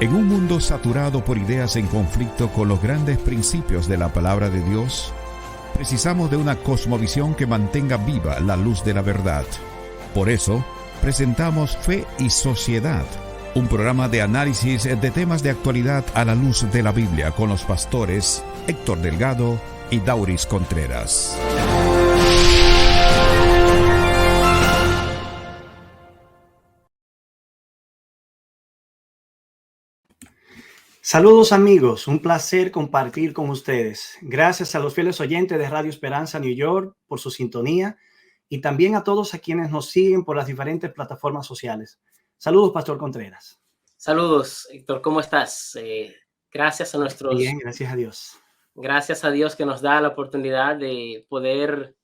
En un mundo saturado por ideas en conflicto con los grandes principios de la palabra de Dios, precisamos de una cosmovisión que mantenga viva la luz de la verdad. Por eso, presentamos Fe y Sociedad, un programa de análisis de temas de actualidad a la luz de la Biblia con los pastores Héctor Delgado y Dauris Contreras. Saludos amigos, un placer compartir con ustedes. Gracias a los fieles oyentes de Radio Esperanza New York por su sintonía y también a todos a quienes nos siguen por las diferentes plataformas sociales. Saludos, Pastor Contreras. Saludos, Héctor, ¿cómo estás? Gracias a nuestros... Bien, gracias a Dios. Gracias a Dios que nos da la oportunidad de poder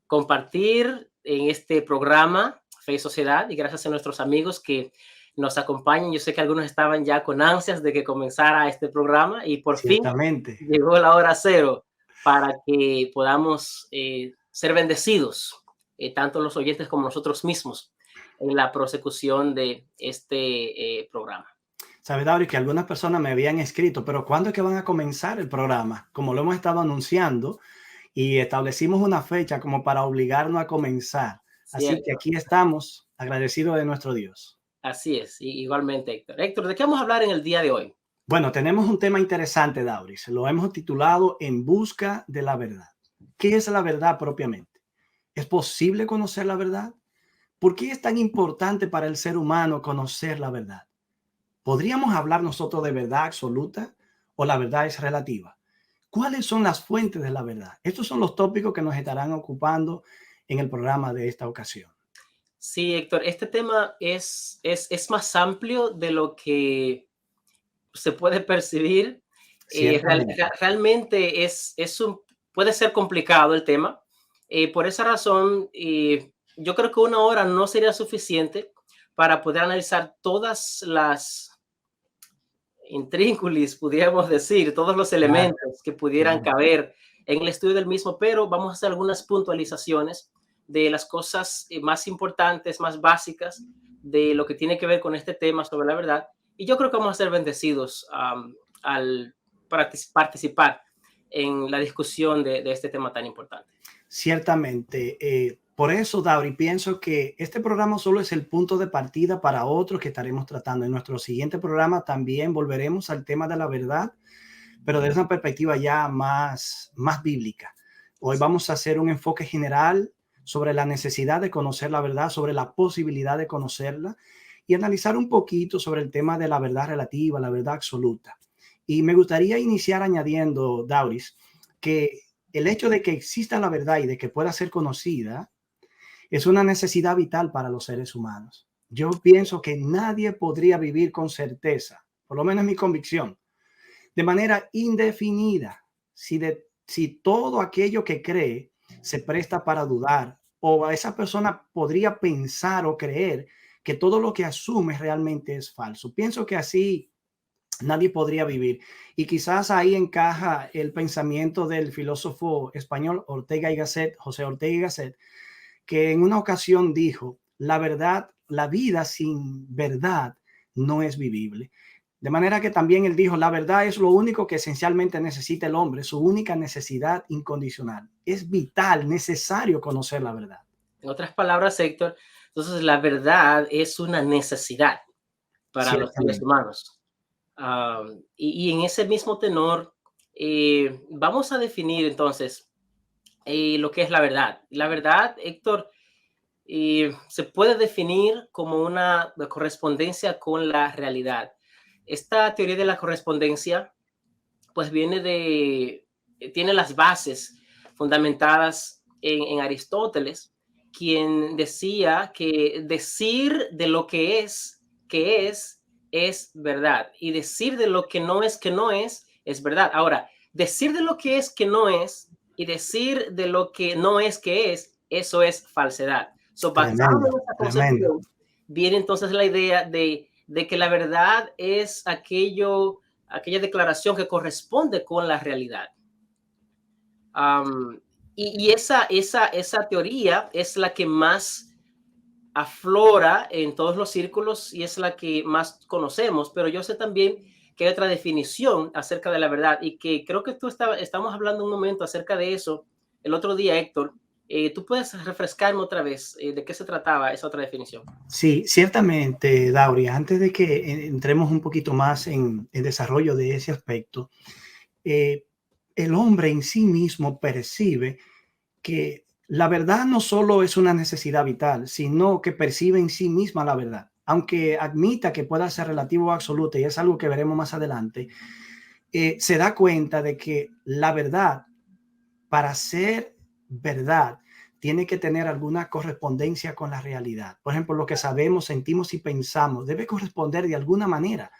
compartir en este programa Fe y Sociedad, y gracias a nuestros amigos que nos acompañan. Yo sé que algunos estaban ya con ansias de que comenzara este programa y por fin llegó la hora cero para que podamos ser bendecidos, tanto los oyentes como nosotros mismos, en la prosecución de este programa. Sabe, David, que algunas personas me habían escrito, pero ¿cuándo es que van a comenzar el programa? Como lo hemos estado anunciando y establecimos una fecha como para obligarnos a comenzar. Así Cierto. que aquí estamos, agradecidos de nuestro Dios. Así es, igualmente, Héctor. Héctor, ¿de qué vamos a hablar en el día de hoy? Bueno, tenemos un tema interesante, Dauris. Lo hemos titulado En busca de la verdad. ¿Qué es la verdad propiamente? ¿Es posible conocer la verdad? ¿Por qué es tan importante para el ser humano conocer la verdad? ¿Podríamos hablar nosotros de verdad absoluta o la verdad es relativa? ¿Cuáles son las fuentes de la verdad? Estos son los tópicos que nos estarán ocupando en el programa de esta ocasión. Sí, Héctor, este tema es más amplio de lo que se puede percibir. Realmente puede ser complicado el tema. Por esa razón, yo creo que una hora no sería suficiente para poder analizar todas las intrínculis, pudiéramos decir, todos los elementos que pudieran caber en el estudio del mismo, pero vamos a hacer algunas puntualizaciones de las cosas más importantes, más básicas de lo que tiene que ver con este tema sobre la verdad. Y yo creo que vamos a ser bendecidos al participar en la discusión de este tema tan importante. Ciertamente. Por eso, Dauri, pienso que este programa solo es el punto de partida para otros que estaremos tratando. En nuestro siguiente programa también volveremos al tema de la verdad, pero desde una perspectiva ya más bíblica. Hoy vamos a hacer un enfoque general sobre la necesidad de conocer la verdad, sobre la posibilidad de conocerla y analizar un poquito sobre el tema de la verdad relativa, la verdad absoluta. Y me gustaría iniciar añadiendo, Dauris, que el hecho de que exista la verdad y de que pueda ser conocida es una necesidad vital para los seres humanos. Yo pienso que nadie podría vivir con certeza, por lo menos mi convicción, de manera indefinida, si todo aquello que cree se presta para dudar, o esa persona podría pensar o creer que todo lo que asume realmente es falso. Pienso que así nadie podría vivir. Y quizás ahí encaja el pensamiento del filósofo español Ortega y Gasset, José Ortega y Gasset, que en una ocasión dijo: la verdad, la vida sin verdad no es vivible. De manera que también él dijo: la verdad es lo único que esencialmente necesita el hombre, su única necesidad incondicional. Es vital, necesario conocer la verdad. En otras palabras, Héctor, entonces la verdad es una necesidad para los seres humanos. Y en ese mismo tenor, vamos a definir entonces lo que es la verdad. La verdad, Héctor, se puede definir como una correspondencia con la realidad. Esta teoría de la correspondencia, pues tiene las bases fundamentadas en Aristóteles, quien decía que decir de lo que es verdad, y decir de lo que no es verdad. Ahora, decir de lo que es que no es y decir de lo que no es que es, eso es falsedad. Basado en esta concepción, viene entonces la idea de que la verdad es aquella declaración que corresponde con la realidad. Y esa teoría es la que más aflora en todos los círculos y es la que más conocemos, pero yo sé también que hay otra definición acerca de la verdad y que creo que estamos hablando un momento acerca de eso el otro día, Héctor. ¿Tú puedes refrescarme otra vez de qué se trataba esa otra definición? Sí, ciertamente, Dauri, antes de que entremos un poquito más en el desarrollo de ese aspecto, eh, el hombre en sí mismo percibe que la verdad no solo es una necesidad vital, sino que percibe en sí misma la verdad. Aunque admita que pueda ser relativo o absoluto, y es algo que veremos más adelante, se da cuenta de que la verdad, para ser verdad, tiene que tener alguna correspondencia con la realidad. Por ejemplo, lo que sabemos, sentimos y pensamos debe corresponder de alguna manera.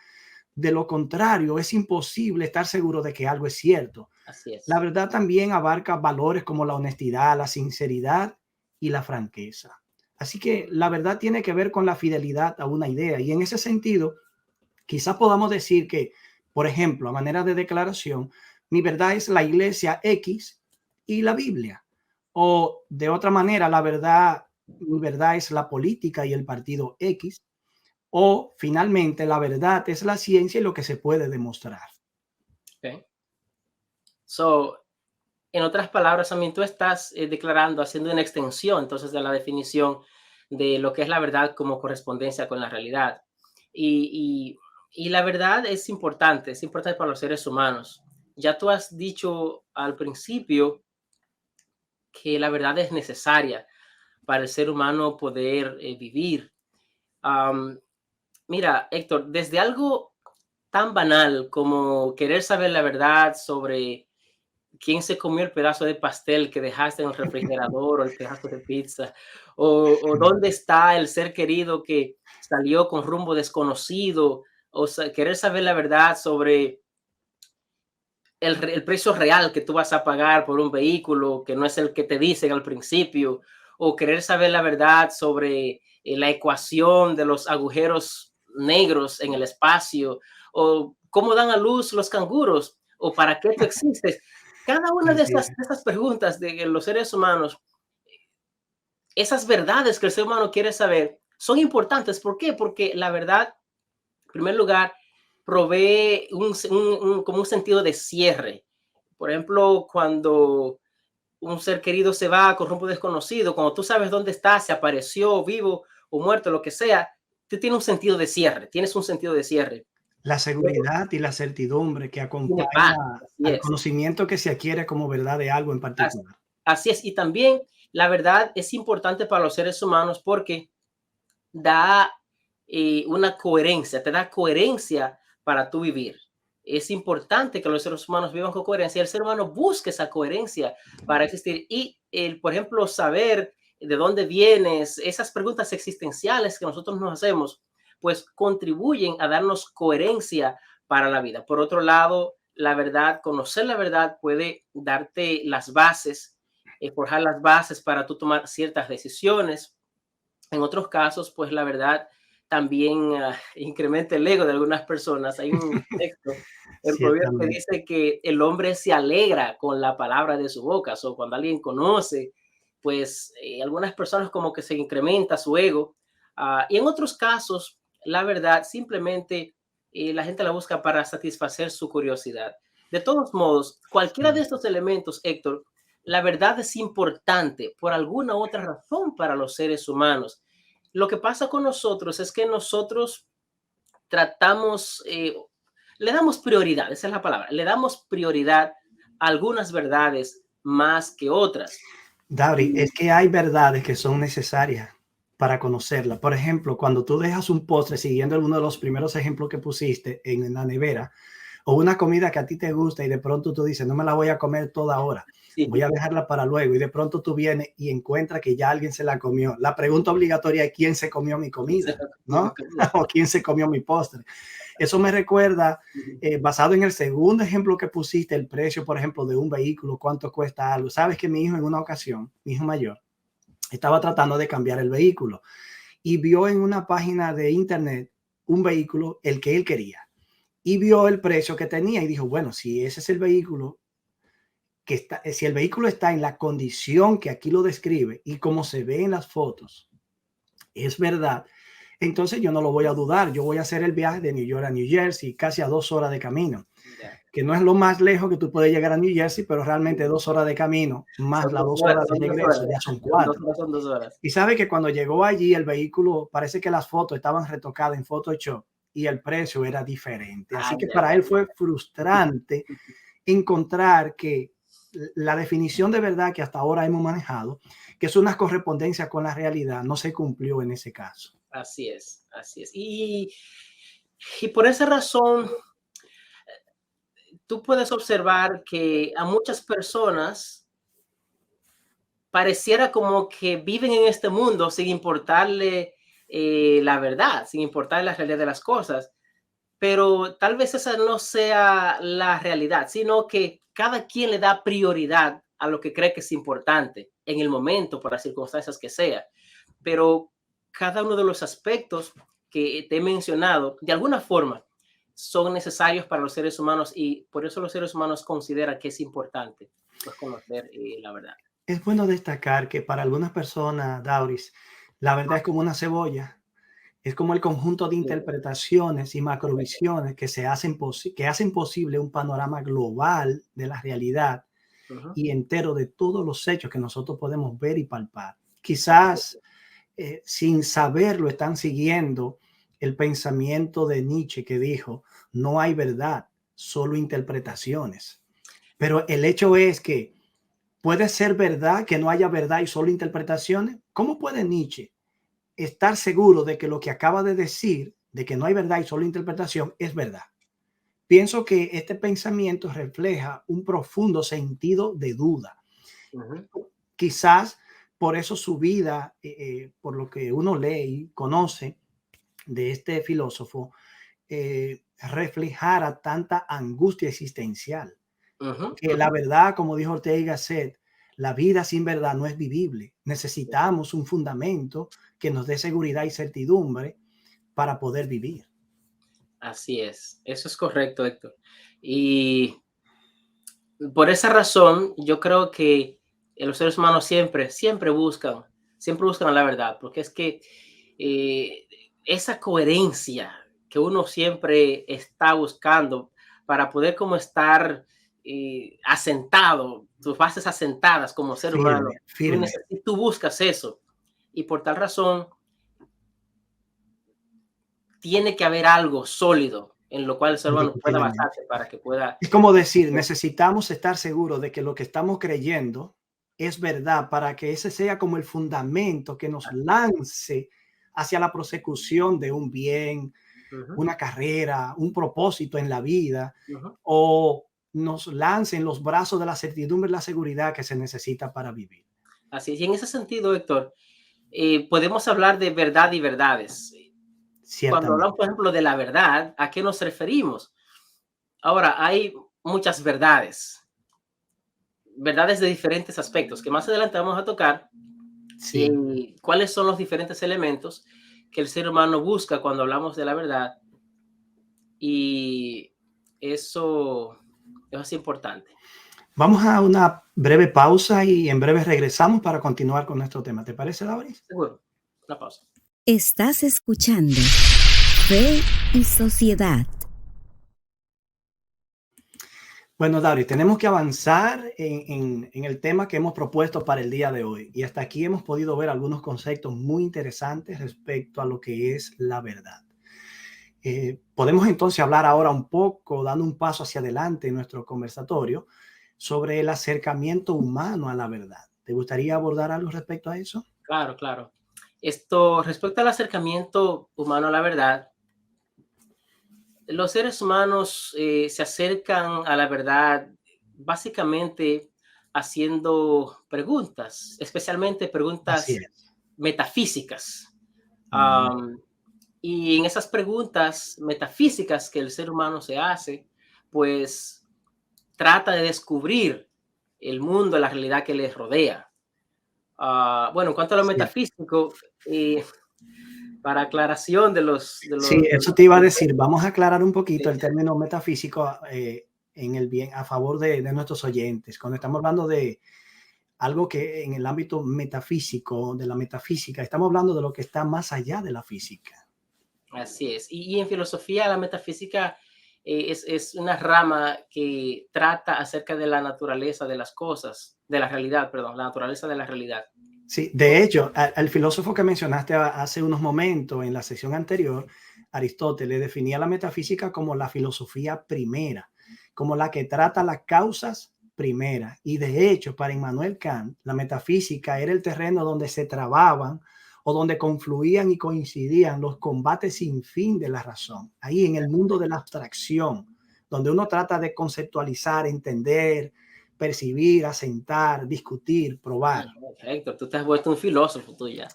De lo contrario, es imposible estar seguro de que algo es cierto. Así La es. verdad también abarca valores como la honestidad, la sinceridad y la franqueza. Así que la verdad tiene que ver con la fidelidad a una idea. Y en ese sentido, quizás podamos decir que, por ejemplo, a manera de declaración, mi verdad es la iglesia X y la Biblia. O de otra manera, mi verdad es la política y el partido X. O finalmente, la verdad es la ciencia y lo que se puede demostrar. Okay. So, en otras palabras, también tú estás declarando, haciendo una extensión entonces de la definición de lo que es la verdad como correspondencia con la realidad. Y, y la verdad es importante para los seres humanos. Ya tú has dicho al principio que la verdad es necesaria para el ser humano poder vivir. Um, Mira, Héctor, desde algo tan banal como querer saber la verdad sobre quién se comió el pedazo de pastel que dejaste en el refrigerador o el pedazo de pizza, o dónde está el ser querido que salió con rumbo desconocido, querer saber la verdad sobre el precio real que tú vas a pagar por un vehículo que no es el que te dicen al principio, o querer saber la verdad sobre la ecuación de los agujeros negros en el espacio, o cómo dan a luz los canguros, o para qué tú existes. Cada una de Así es. esas preguntas de los seres humanos, esas verdades que el ser humano quiere saber, son importantes. ¿Por qué? Porque la verdad, en primer lugar, provee como un sentido de cierre. Por ejemplo, cuando un ser querido se va con rumbo desconocido, cuando tú sabes dónde está, se apareció vivo o muerto, lo que sea, tú tienes un sentido de cierre, tienes un sentido de cierre. La Luego, seguridad y la certidumbre que tiene acompaña paz, así al es. conocimiento que se adquiere como verdad de algo en As- particular. Así es. Y también la verdad es importante para los seres humanos porque da una coherencia, te da coherencia para tu vivir. Es importante que los seres humanos vivan con coherencia y el ser humano busque esa coherencia para existir. Y, por ejemplo, saber de dónde vienes, esas preguntas existenciales que nosotros nos hacemos, pues contribuyen a darnos coherencia para la vida. Por otro lado, la verdad, conocer la verdad puede darte las bases, forjar las bases para tú tomar ciertas decisiones. En otros casos, pues la verdad también incrementa el ego de algunas personas. Hay un texto en Proverbios que Ciertamente. dice que el hombre se alegra con la palabra de su boca. O cuando alguien conoce, pues algunas personas como que se incrementa su ego. Y en otros casos, la verdad simplemente la gente la busca para satisfacer su curiosidad. De todos modos, cualquiera de estos elementos, Héctor, la verdad es importante por alguna otra razón para los seres humanos. Lo que pasa con nosotros es que nosotros tratamos, le damos prioridad, esa es la palabra, le damos prioridad a algunas verdades más que otras. Dauri, es que hay verdades que son necesarias para conocerla. Por ejemplo, cuando tú dejas un postre, siguiendo uno de los primeros ejemplos que pusiste en la nevera, o una comida que a ti te gusta y de pronto tú dices, no me la voy a comer toda ahora, voy Sí, a dejarla para luego, y de pronto tú vienes y encuentras que ya alguien se la comió. La pregunta obligatoria es quién se comió mi comida, ¿no? O quién se comió mi postre. Eso me recuerda, basado en el segundo ejemplo que pusiste, el precio, por ejemplo, de un vehículo, cuánto cuesta algo. Sabes que mi hijo en una ocasión, mi hijo mayor, estaba tratando de cambiar el vehículo y vio en una página de internet un vehículo, el que él quería, y vio el precio que tenía y dijo, bueno, si ese es el vehículo que está, si el vehículo está en la condición que aquí lo describe y como se ve en las fotos, es verdad, entonces yo no lo voy a dudar. Yo voy a hacer el viaje de New York a New Jersey, casi a 2 horas de camino, Ya. que no es lo más lejos que tú puedes llegar a New Jersey, pero realmente 2 horas de camino, más Son las 2 2 horas de son 2 regreso, horas. ya son Son 2 4. horas, son 2 horas. Y sabe que cuando llegó allí el vehículo, parece que las fotos estaban retocadas en Photoshop y el precio era diferente. Así Ay, que ay, para él ay. fue frustrante encontrar que la definición de verdad que hasta ahora hemos manejado, que es una correspondencia con la realidad, no se cumplió en ese caso. Así es, así es. Y por esa razón, tú puedes observar que a muchas personas pareciera como que viven en este mundo sin importarle la verdad, sin importarle la realidad de las cosas, pero tal vez esa no sea la realidad, sino que cada quien le da prioridad a lo que cree que es importante en el momento, por las circunstancias que sea. Pero cada uno de los aspectos que te he mencionado, de alguna forma, son necesarios para los seres humanos y por eso los seres humanos consideran que es importante pues, conocer la verdad. Es bueno destacar que para algunas personas, Dauris, la verdad es como una cebolla. Es como el conjunto de Sí, interpretaciones y correcto. macrovisiones que que hacen posible un panorama global de la realidad Ujú. y entero de todos los hechos que nosotros podemos ver y palpar. Quizás sin saberlo están siguiendo el pensamiento de Nietzsche que dijo, no hay verdad, solo interpretaciones. Pero el hecho es que puede ser verdad que no haya verdad y solo interpretaciones. ¿Cómo puede Nietzsche estar seguro de que lo que acaba de decir, de que no hay verdad y solo interpretación, es verdad? Pienso que este pensamiento refleja un profundo sentido de duda. Ujú. Quizás por eso su vida, por lo que uno lee y conoce de este filósofo, reflejara tanta angustia existencial. Ujú, Que ujú. la verdad, como dijo Ortega y Gasset, la vida sin verdad no es vivible. Necesitamos un fundamento que nos dé seguridad y certidumbre para poder vivir. Así es, eso es correcto, Héctor. Y por esa razón, yo creo que los seres humanos siempre buscan la verdad, porque es que eh, esa coherencia que uno siempre está buscando para poder como estar asentado, tus bases asentadas como ser Firme, humano, firme. tú buscas eso. Y por tal razón, tiene que haber algo sólido en lo cual el ser humano pueda Indiscutiblemente. basarse para que pueda. Es como decir, necesitamos estar seguros de que lo que estamos creyendo es verdad para que ese sea como el fundamento que nos lance hacia la prosecución de un bien, Ujú, una carrera, un propósito en la vida, ujú. o nos lance en los brazos de la certidumbre y la seguridad que se necesita para vivir. Así es. Y en ese sentido, Héctor, podemos hablar de verdad y verdades. Cuando hablamos, Ciertamente. por ejemplo, de la verdad, ¿a qué nos referimos? Ahora, hay muchas verdades, verdades de diferentes aspectos, que más adelante vamos a tocar, Sí. cuáles son los diferentes elementos que el ser humano busca cuando hablamos de la verdad, y eso es importante. Vamos a una breve pausa y en breve regresamos para continuar con nuestro tema. ¿Te parece, Lauris? Seguro. Una pausa. Estás escuchando Fe y Sociedad. Bueno, David, tenemos que avanzar en el tema que hemos propuesto para el día de hoy. Y hasta aquí hemos podido ver algunos conceptos muy interesantes respecto a lo que es la verdad. Podemos entonces hablar ahora un poco, dando un paso hacia adelante en nuestro conversatorio, sobre el acercamiento humano a la verdad. ¿Te gustaría abordar algo respecto a eso? Claro, claro. Esto, respecto al acercamiento humano a la verdad, los seres humanos se acercan a la verdad básicamente haciendo preguntas, especialmente Así preguntas es. metafísicas. Mm, Am, y en esas preguntas metafísicas que el ser humano se hace, pues trata de descubrir el mundo, la realidad que les rodea. Bueno, en cuanto a lo cierto. metafísico, para aclaración de Sí, eso te iba a decir. Vamos a aclarar un poquito el término metafísico en el bien a favor de nuestros oyentes. Cuando estamos hablando de algo que en el ámbito metafísico, de la metafísica, estamos hablando de lo que está más allá de la física. Así es. Y en filosofía, la metafísica es una rama que trata acerca de la naturaleza de las cosas, de la realidad, perdón, la naturaleza de la realidad. Sí, de hecho, al filósofo que mencionaste hace unos momentos en la sesión anterior, Aristóteles definía la metafísica como la filosofía primera, como la que trata las causas primeras. Y de hecho, para Immanuel Kant, la metafísica era el terreno donde se trababan o donde confluían y coincidían los combates sin fin de la razón. Ahí en el mundo de la abstracción, donde uno trata de conceptualizar, entender, percibir, asentar, discutir, probar. Héctor, tú te has vuelto un filósofo tú ya.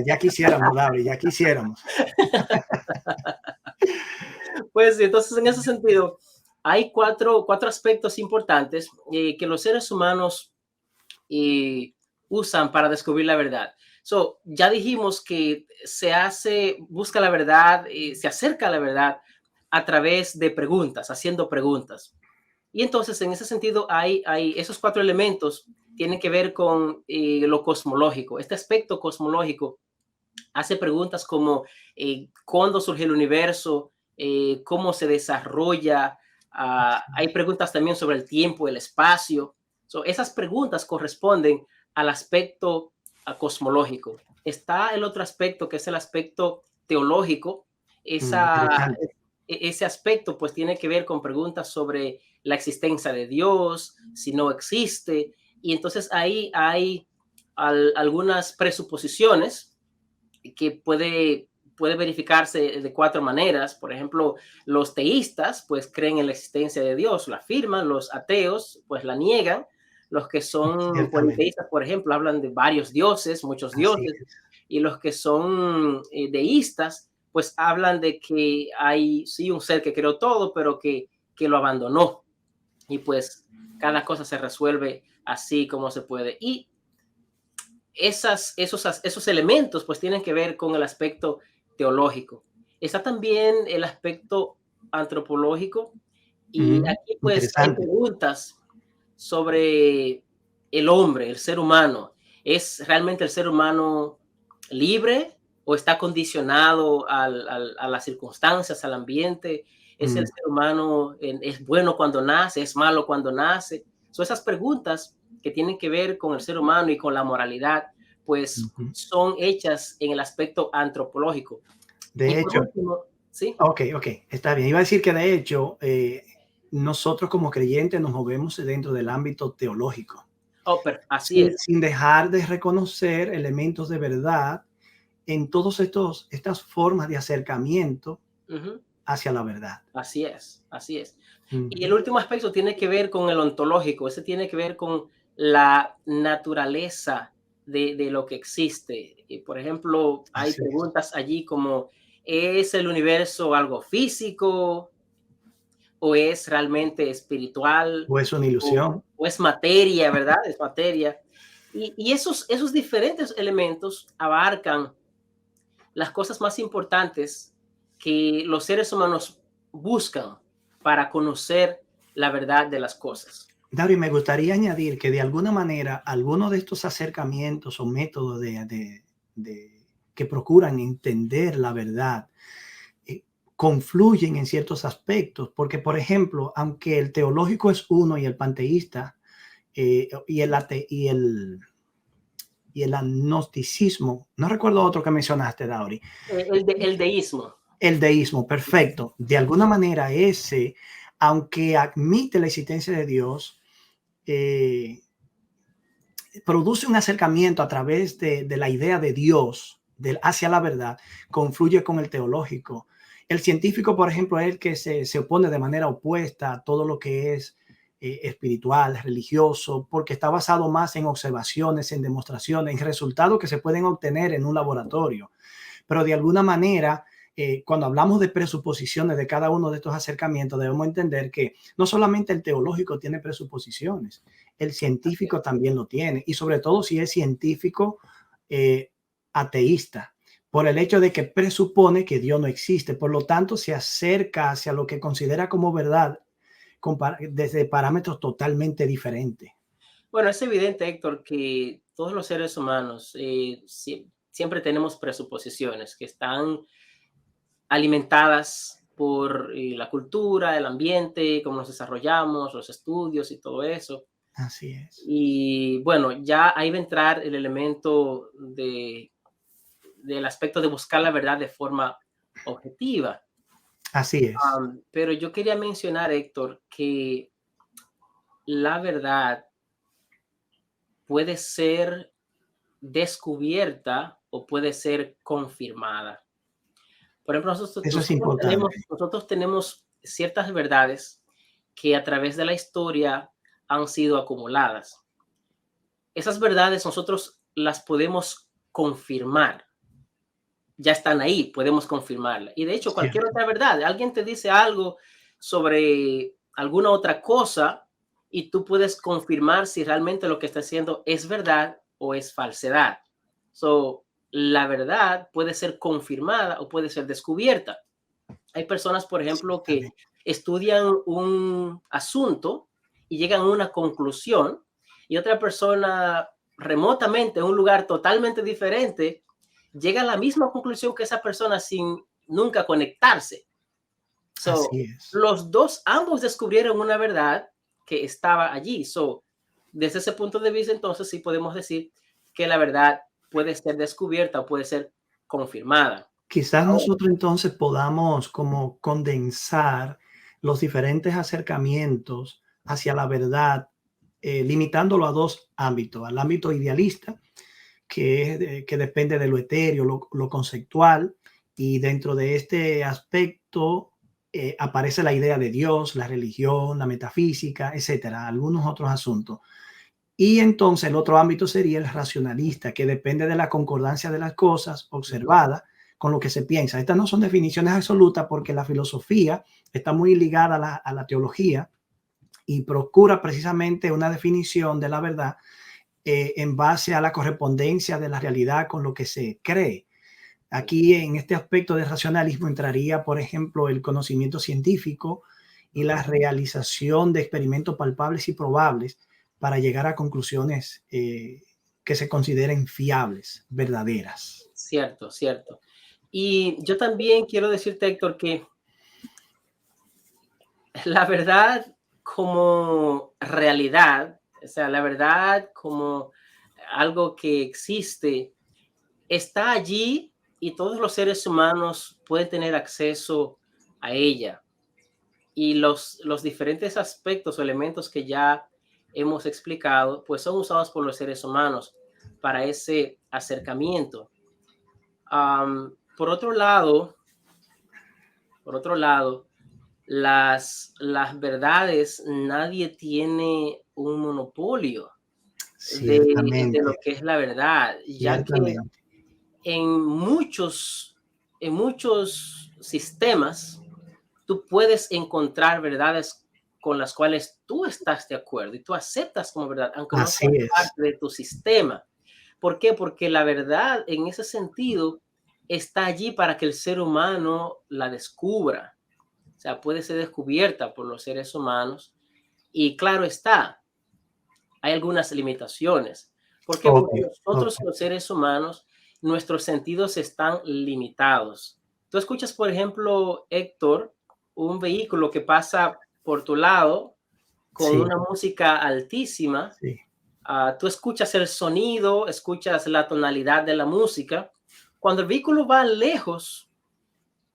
Ya quisiéramos, David, ya quisiéramos. Pues entonces, en ese sentido, hay cuatro aspectos importantes que los seres humanos usan para descubrir la verdad. Ya dijimos que busca la verdad, se acerca a la verdad a través de preguntas, haciendo preguntas. Y entonces, en ese sentido, hay esos cuatro elementos tienen que ver con lo cosmológico. Este aspecto cosmológico hace preguntas como cuándo surge el universo, cómo se desarrolla. Hay preguntas también sobre el tiempo, el espacio. Esas preguntas corresponden al aspecto cosmológico. Está el otro aspecto, que es el aspecto teológico. Ese aspecto pues tiene que ver con preguntas sobre la existencia de Dios, si no existe. Y entonces ahí hay algunas presuposiciones que puede verificarse de cuatro maneras. Por ejemplo, los teístas pues creen en la existencia de Dios, lo afirman. Los ateos pues la niegan. Los que son politeístas, por ejemplo, hablan de varios dioses, muchos dioses. Y los que son deístas pues hablan de que hay sí un ser que creó todo, pero que lo abandonó. Y pues cada cosa se resuelve así como se puede. Y esos elementos pues tienen que ver con el aspecto teológico. Está también el aspecto antropológico, y aquí pues hay preguntas sobre el hombre, el ser humano. ¿Es realmente el ser humano libre o está condicionado a las circunstancias, al ambiente? ¿Es el ser humano, es bueno cuando nace, es malo cuando nace? Son esas preguntas que tienen que ver con el ser humano y con la moralidad, pues son hechas en el aspecto antropológico. De hecho, último, ¿sí? Ok, está bien. Iba a decir que de hecho, nosotros como creyentes nos movemos dentro del ámbito teológico. Pero así es. Sin dejar de reconocer elementos de verdad en todas estas formas de acercamiento hacia la verdad. Así es, así es. Y el último aspecto tiene que ver con el ontológico. Ese tiene que ver con la naturaleza de lo que existe. Y por ejemplo, hay preguntas allí como, ¿es el universo algo físico o es realmente espiritual? ¿O es una ilusión? O es materia, ¿verdad? Es materia. Y esos diferentes elementos abarcan las cosas más importantes que los seres humanos buscan para conocer la verdad de las cosas. David, me gustaría añadir que de alguna manera algunos de estos acercamientos o métodos que procuran entender la verdad confluyen en ciertos aspectos, porque por ejemplo, aunque el teológico es uno y el panteísta y el agnosticismo, no recuerdo otro que mencionaste, Dauri. El deísmo. El deísmo, perfecto. De alguna manera ese, aunque admite la existencia de Dios, produce un acercamiento a través de la idea de Dios hacia la verdad, confluye con el teológico. El científico, por ejemplo, es el que se opone de manera opuesta a todo lo que es espiritual, religioso, porque está basado más en observaciones, en demostraciones, en resultados que se pueden obtener en un laboratorio. Pero de alguna manera, cuando hablamos de presuposiciones de cada uno de estos acercamientos, debemos entender que no solamente el teológico tiene presuposiciones, el científico también lo tiene, y sobre todo si es científico ateísta, por el hecho de que presupone que Dios no existe. Por lo tanto, se acerca hacia lo que considera como verdad desde parámetros totalmente diferentes. Bueno, es evidente, Héctor, que todos los seres humanos siempre tenemos presuposiciones que están alimentadas por la cultura, el ambiente, cómo nos desarrollamos, los estudios y todo eso. Así es. Y bueno, ya ahí va a entrar el elemento del aspecto de buscar la verdad de forma objetiva. Así es. Pero yo quería mencionar, Héctor, que la verdad puede ser descubierta o puede ser confirmada. Por ejemplo, Eso es importante. nosotros tenemos ciertas verdades que a través de la historia han sido acumuladas. Esas verdades nosotros las podemos confirmar. Ya están ahí, podemos confirmarla. Y de hecho, cualquier Cierto. otra verdad, alguien te dice algo sobre alguna otra cosa y tú puedes confirmar si realmente lo que está haciendo es verdad o es falsedad. So, la verdad puede ser confirmada o puede ser descubierta. Hay personas, por ejemplo, que estudian un asunto y llegan a una conclusión y otra persona remotamente en un lugar totalmente diferente llega a la misma conclusión que esa persona sin nunca conectarse. Así es. Los dos, ambos descubrieron una verdad que estaba allí. Desde ese punto de vista, entonces sí podemos decir que la verdad puede ser descubierta o puede ser confirmada. Quizás nosotros entonces podamos como condensar los diferentes acercamientos hacia la verdad, limitándolo a dos ámbitos: al ámbito idealista, que depende de lo etéreo, lo conceptual, y dentro de este aspecto aparece la idea de Dios, la religión, la metafísica, etcétera, algunos otros asuntos. Y entonces el otro ámbito sería el racionalista, que depende de la concordancia de las cosas observadas con lo que se piensa. Estas no son definiciones absolutas porque la filosofía está muy ligada a la teología y procura precisamente una definición de la verdad en base a la correspondencia de la realidad con lo que se cree. Aquí en este aspecto de racionalismo entraría, por ejemplo, el conocimiento científico y la realización de experimentos palpables y probables para llegar a conclusiones que se consideren fiables, verdaderas. Cierto, cierto. Y yo también quiero decirte, Héctor, que la verdad como realidad, o sea, la verdad como algo que existe, está allí y todos los seres humanos pueden tener acceso a ella. Y los diferentes aspectos o elementos que ya hemos explicado, pues son usados por los seres humanos para ese acercamiento. Por otro lado, las verdades, nadie tiene un monopolio de lo Ciertamente, que es la verdad, ya que ciertamente. en muchos sistemas tú puedes encontrar verdades con las cuales tú estás de acuerdo y tú aceptas como verdad, aunque no Así sean es. parte de tu sistema. ¿Por qué? Porque la verdad en ese sentido está allí para que el ser humano la descubra. O sea, puede ser descubierta por los seres humanos y claro está, hay algunas limitaciones. ¿Por qué? Ok, Porque ok. nosotros los seres humanos, nuestros sentidos están limitados. Tú escuchas, por ejemplo, Héctor, un vehículo que pasa por tu lado con Sí, una música altísima. sí. Tú escuchas el sonido, escuchas la tonalidad de la música. Cuando el vehículo va lejos,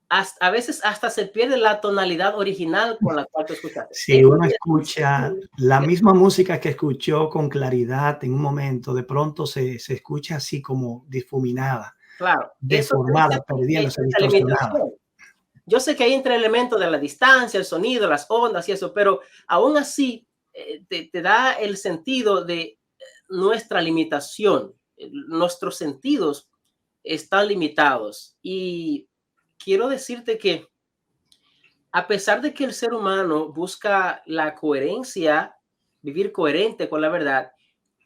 a veces hasta se pierde la tonalidad original con la cual tú escuchaste. Si Eso uno escucha la misma música que escuchó con claridad en un momento, de pronto se escucha así como difuminada, claro, eso te dice deformada, que hay perdiéndose, cierta distorsionada. limitación. Yo sé que hay entre elementos de la distancia, el sonido, las ondas y eso, pero aún así te da el sentido de nuestra limitación. Nuestros sentidos están limitados. Y quiero decirte que a pesar de que el ser humano busca la coherencia, vivir coherente con la verdad,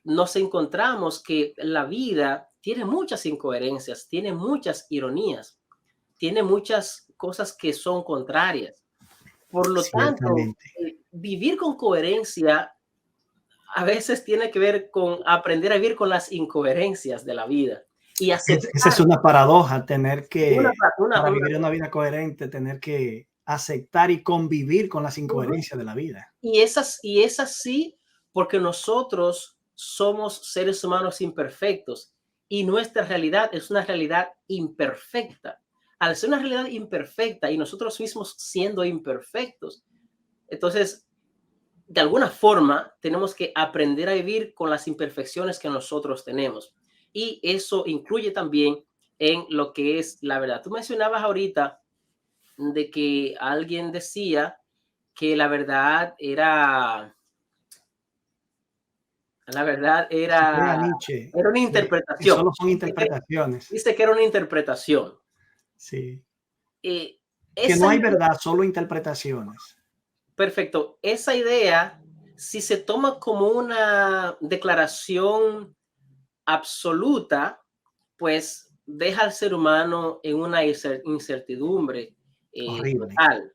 nos encontramos que la vida tiene muchas incoherencias, tiene muchas ironías, tiene muchas cosas que son contrarias. Por lo tanto, Ciertamente. vivir con coherencia a veces tiene que ver con aprender a vivir con las incoherencias de la vida y aceptar. Esa es una paradoja, tener Una, que, una, para una, vivir una vida coherente, tener que aceptar y convivir con las Ujú. incoherencias de la vida. Y es así porque nosotros somos seres humanos imperfectos y nuestra realidad es una realidad imperfecta. Al ser una realidad imperfecta y nosotros mismos siendo imperfectos, entonces, de alguna forma, tenemos que aprender a vivir con las imperfecciones que nosotros tenemos. Y eso incluye también en lo que es la verdad. Tú mencionabas ahorita de que alguien decía que la verdad Si crea era, Nietzsche, era una que interpretación. solo son interpretaciones. Dice que era una interpretación. Sí. Eh, Que no esa hay idea, verdad, solo interpretaciones. perfecto, esa idea, si se toma como una declaración absoluta, pues deja al ser humano en una incertidumbre Horrible. total,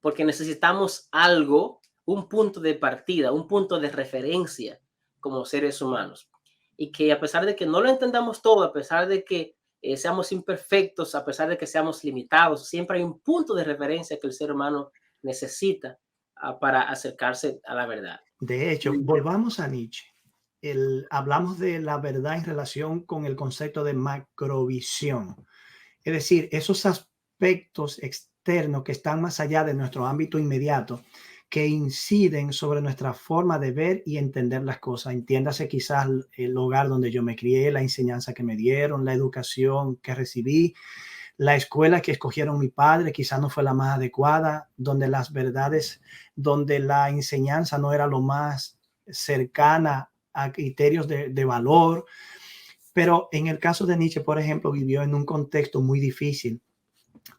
porque necesitamos algo, un punto de partida, un punto de referencia como seres humanos. Y que a pesar de que no lo entendamos todo, a pesar de que seamos imperfectos, a pesar de que seamos limitados, siempre hay un punto de referencia que el ser humano necesita para acercarse a la verdad. De hecho, volvamos a Nietzsche. Hablamos de la verdad en relación con el concepto de macrovisión. Es decir, esos aspectos externos que están más allá de nuestro ámbito inmediato, que inciden sobre nuestra forma de ver y entender las cosas. Entiéndase quizás el hogar donde yo me crié, la enseñanza que me dieron, la educación que recibí, la escuela que escogieron mi padre, quizás no fue la más adecuada, donde las verdades, donde la enseñanza no era lo más cercana a criterios de valor. Pero en el caso de Nietzsche, por ejemplo, vivió en un contexto muy difícil,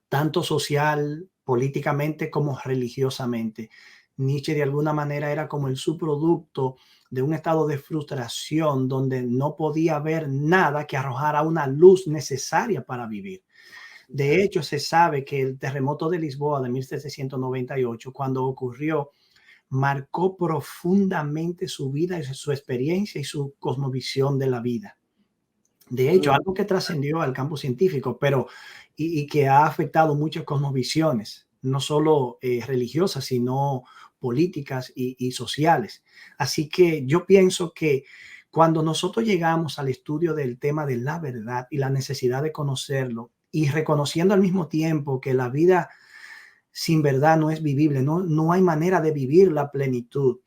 tanto social, políticamente como religiosamente. Nietzsche de alguna manera era como el subproducto de un estado de frustración donde no podía ver nada que arrojara una luz necesaria para vivir. De hecho, se sabe que el terremoto de Lisboa de 1798, cuando ocurrió, marcó profundamente su vida, su experiencia y su cosmovisión de la vida. De hecho, algo que trascendió al campo científico, pero y que ha afectado muchas cosmovisiones, no solo religiosas, sino políticas y sociales. Así que yo pienso que cuando nosotros llegamos al estudio del tema de la verdad y la necesidad de conocerlo, y reconociendo al mismo tiempo que la vida sin verdad no es vivible, no hay manera de vivir la plenitud.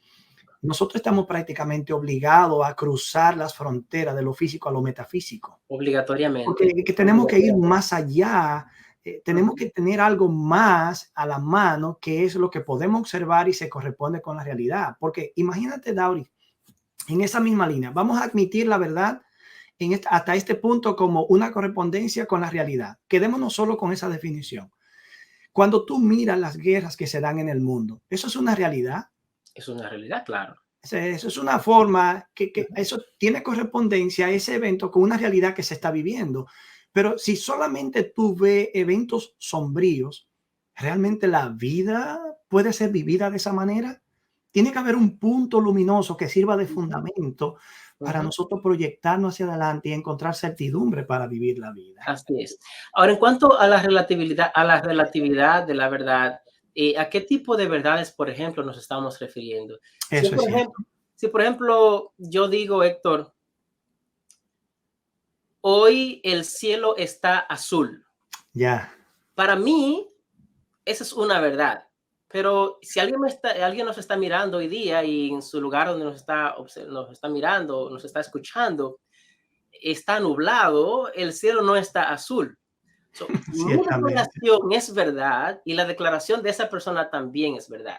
Nosotros estamos prácticamente obligados a cruzar las fronteras de lo físico a lo metafísico, porque Obligatoriamente. que tenemos que ir más allá, tenemos que tener algo más a la mano, que es lo que podemos observar y se corresponde con la realidad. Porque imagínate, Dauri, en esa misma línea, vamos a admitir la verdad hasta este punto como una correspondencia con la realidad. Quedémonos solo con esa definición. Cuando tú miras las guerras que se dan en el mundo, ¿eso es una realidad? Es una realidad, claro. Eso es una forma que eso tiene correspondencia a ese evento con una realidad que se está viviendo. Pero si solamente tú ves eventos sombríos, ¿realmente la vida puede ser vivida de esa manera? Tiene que haber un punto luminoso que sirva de fundamento para nosotros proyectarnos hacia adelante y encontrar certidumbre para vivir la vida. Así es. Ahora, en cuanto a la relatividad de la verdad, ¿a qué tipo de verdades, por ejemplo, nos estamos refiriendo? Si, Eso es por cierto. ejemplo, si, por ejemplo, yo digo, Héctor, hoy el cielo está azul. Ya. Para mí, esa es una verdad. Pero si alguien nos está mirando hoy día y en su lugar donde nos está mirando, nos está escuchando, está nublado, el cielo no está azul. Mi Ciertamente. declaración es verdad y la declaración de esa persona también es verdad.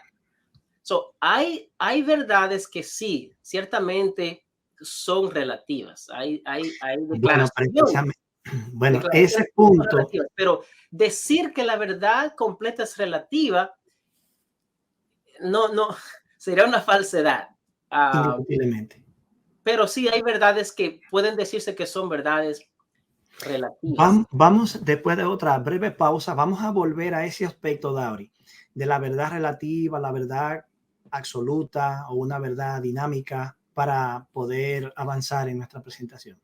Hay verdades que sí, ciertamente son relativas. Hay Bueno, declaraciones, bueno, ese declaraciones que son punto, relativas, pero decir que la verdad completa es relativa, no, sería una falsedad. Ah, indiscutiblemente. pero sí hay verdades que pueden decirse que son verdades relativas. Vamos, después de otra breve pausa, vamos a volver a ese aspecto, Dauri, de la verdad relativa, la verdad absoluta o una verdad dinámica para poder avanzar en nuestra presentación.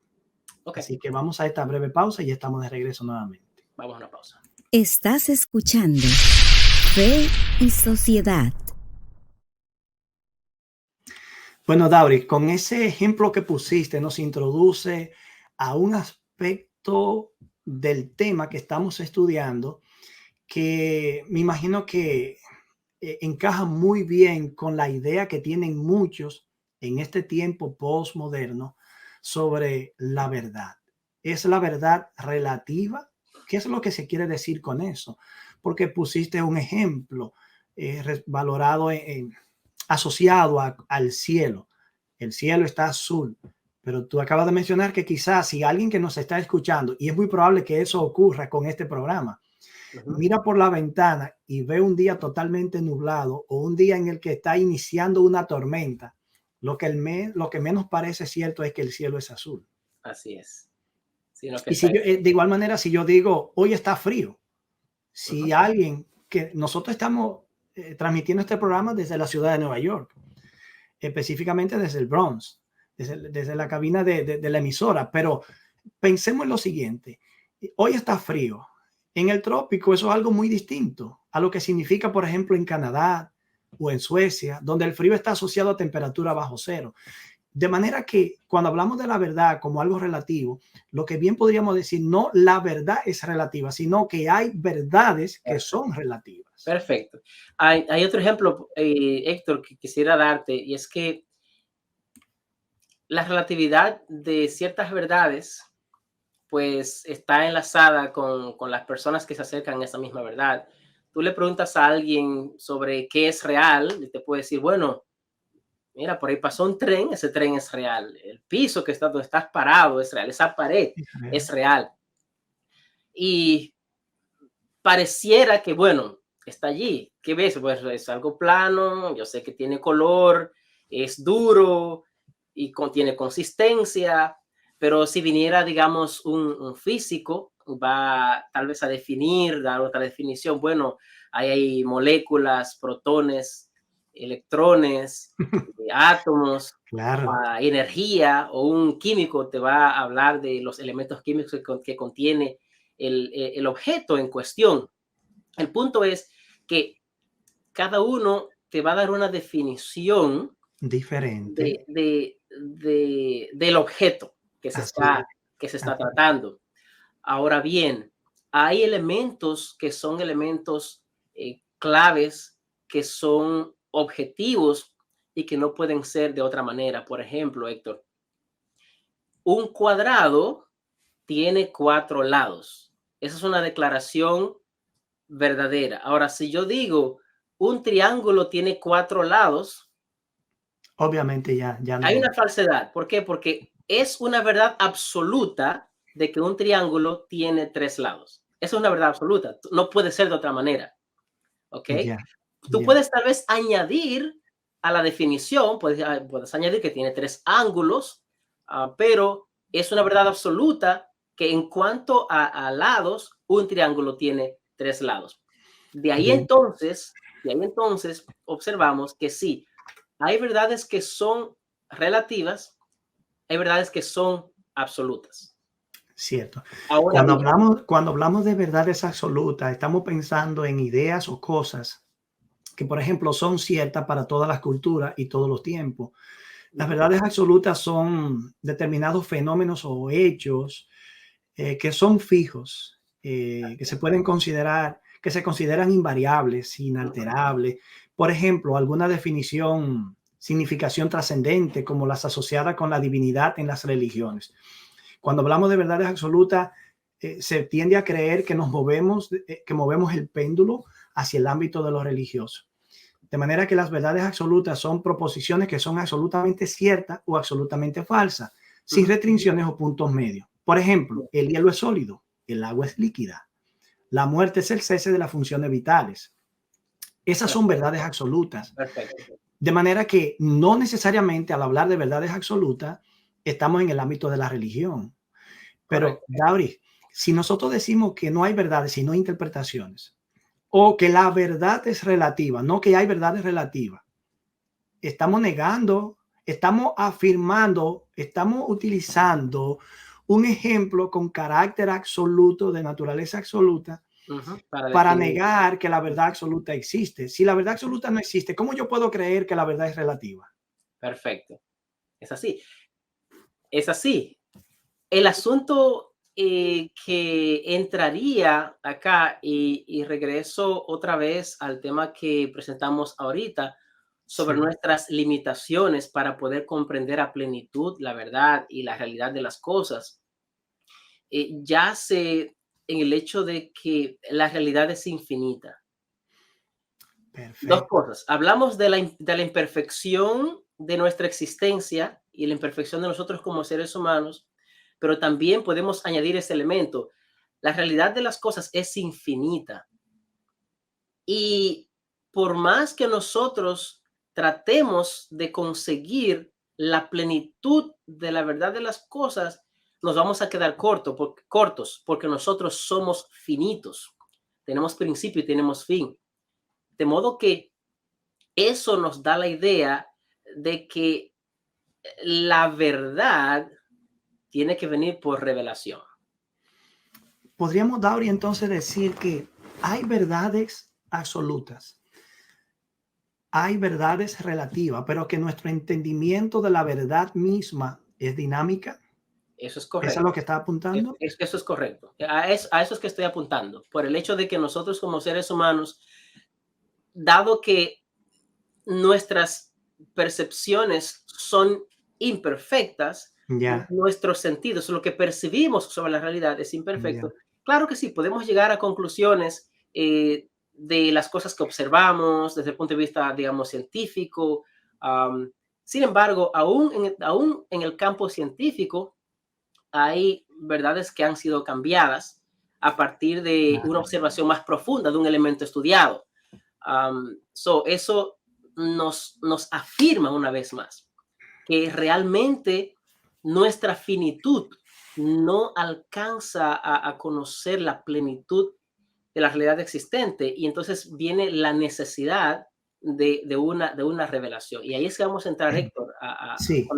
Okay. Así que vamos a esta breve pausa y estamos de regreso nuevamente. Vamos a una pausa. Estás escuchando Fe y Sociedad. Bueno, Dauri, con ese ejemplo que pusiste nos introduce a un aspecto del tema que estamos estudiando que me imagino que encaja muy bien con la idea que tienen muchos en este tiempo postmoderno sobre la verdad. ¿Es la verdad relativa? ¿Qué es lo que se quiere decir con eso? Porque pusiste un ejemplo valorado asociado al cielo. El cielo está azul, pero tú acabas de mencionar que quizás si alguien que nos está escuchando, y es muy probable que eso ocurra con este programa, mira por la ventana y ve un día totalmente nublado o un día en el que está iniciando una tormenta, lo que menos parece cierto es que el cielo es azul. Así es. Y si yo, de igual manera, si yo digo, hoy está frío, si alguien que nosotros estamos transmitiendo este programa desde la ciudad de Nueva York, específicamente desde el Bronx, desde la cabina de la emisora, pero pensemos en lo siguiente, hoy está frío. En el trópico eso es algo muy distinto a lo que significa, por ejemplo, en Canadá o en Suecia, donde el frío está asociado a temperatura bajo cero. De manera que cuando hablamos de la verdad como algo relativo, lo que bien podríamos decir, no la verdad es relativa, sino que hay verdades que son relativas. Perfecto. Hay otro ejemplo, Héctor, que quisiera darte, y es que la relatividad de ciertas verdades pues está enlazada con las personas que se acercan a esa misma verdad. Tú le preguntas a alguien sobre qué es real y te puede decir, bueno, mira, por ahí pasó un tren, ese tren es real. El piso que está donde estás parado es real, esa pared es real. Y pareciera que, bueno, está allí. ¿Qué ves? Pues es algo plano, yo sé que tiene color, es duro y tiene consistencia. Pero si viniera, digamos, un físico, va tal vez a definir, dar otra definición. Bueno, hay moléculas, protones, electrones, átomos, claro. Energía, o un químico te va a hablar de los elementos químicos que contiene el objeto en cuestión. El punto es que cada uno te va a dar una definición diferente del objeto que se está tratando. Ahora bien, hay elementos que son elementos claves, que son objetivos y que no pueden ser de otra manera. Por ejemplo, Héctor, un cuadrado tiene 4 lados. Esa es una declaración verdadera. Ahora, si yo digo un triángulo tiene 4 lados, obviamente ya no. Hay una falsedad. ¿Por qué? Porque es una verdad absoluta de que un triángulo tiene 3 lados. Esa es una verdad absoluta. No puede ser de otra manera. ¿Ok? Tú puedes tal vez añadir a la definición, puedes añadir que tiene 3 ángulos, pero es una verdad absoluta que en cuanto a lados, un triángulo tiene 3 lados. De ahí entonces observamos que sí, hay verdades que son relativas, hay verdades que son absolutas. Cierto. Ahora, cuando hablamos de verdades absolutas, estamos pensando en ideas o cosas que, por ejemplo, son ciertas para todas las culturas y todos los tiempos. Las verdades absolutas son determinados fenómenos o hechos que son fijos, que se pueden considerar, que se consideran invariables, inalterables. Por ejemplo, alguna definición, significación trascendente, como las asociadas con la divinidad en las religiones. Cuando hablamos de verdades absolutas, se tiende a creer que movemos el péndulo hacia el ámbito de lo religioso. De manera que las verdades absolutas son proposiciones que son absolutamente ciertas o absolutamente falsas, sin restricciones o puntos medios. Por ejemplo, el hielo es sólido, el agua es líquida. La muerte es el cese de las funciones vitales. Esas son verdades absolutas. Perfecto. De manera que no necesariamente al hablar de verdades absolutas estamos en el ámbito de la religión. Pero, Dauri, si nosotros decimos que no hay verdades, sino interpretaciones, o que la verdad es relativa, no que hay verdades relativas, estamos negando, estamos afirmando, estamos utilizando un ejemplo con carácter absoluto, de naturaleza absoluta, para negar que la verdad absoluta existe. Si la verdad absoluta no existe, ¿cómo yo puedo creer que la verdad es relativa? Perfecto. Es así. Es así. El asunto que entraría acá, y regreso otra vez al tema que presentamos ahorita sobre nuestras limitaciones para poder comprender a plenitud la verdad y la realidad de las cosas, yace en el hecho de que la realidad es infinita. Perfecto. Dos cosas. Hablamos de la imperfección de nuestra existencia y la imperfección de nosotros como seres humanos, pero también podemos añadir ese elemento. La realidad de las cosas es infinita. Y por más que nosotros tratemos de conseguir la plenitud de la verdad de las cosas, nos vamos a quedar cortos porque nosotros somos finitos. Tenemos principio y tenemos fin. De modo que eso nos da la idea de que la verdad tiene que venir por revelación. Podríamos, Dauri, entonces decir que hay verdades absolutas, hay verdades relativas, pero que nuestro entendimiento de la verdad misma es dinámica. Eso es correcto. ¿Eso es lo que está apuntando? Eso es correcto. A eso es que estoy apuntando. Por el hecho de que nosotros como seres humanos, dado que nuestras percepciones son imperfectas, nuestros sentidos, lo que percibimos sobre la realidad es imperfecto. Claro que sí, podemos llegar a conclusiones de las cosas que observamos desde el punto de vista, digamos, científico. Sin embargo, aún en el campo científico, hay verdades que han sido cambiadas a partir de una observación más profunda de un elemento estudiado. Eso nos afirma una vez más que realmente nuestra finitud no alcanza a conocer la plenitud de la realidad existente, y entonces viene la necesidad de una revelación. Y ahí es que vamos a entrar, Héctor, sí,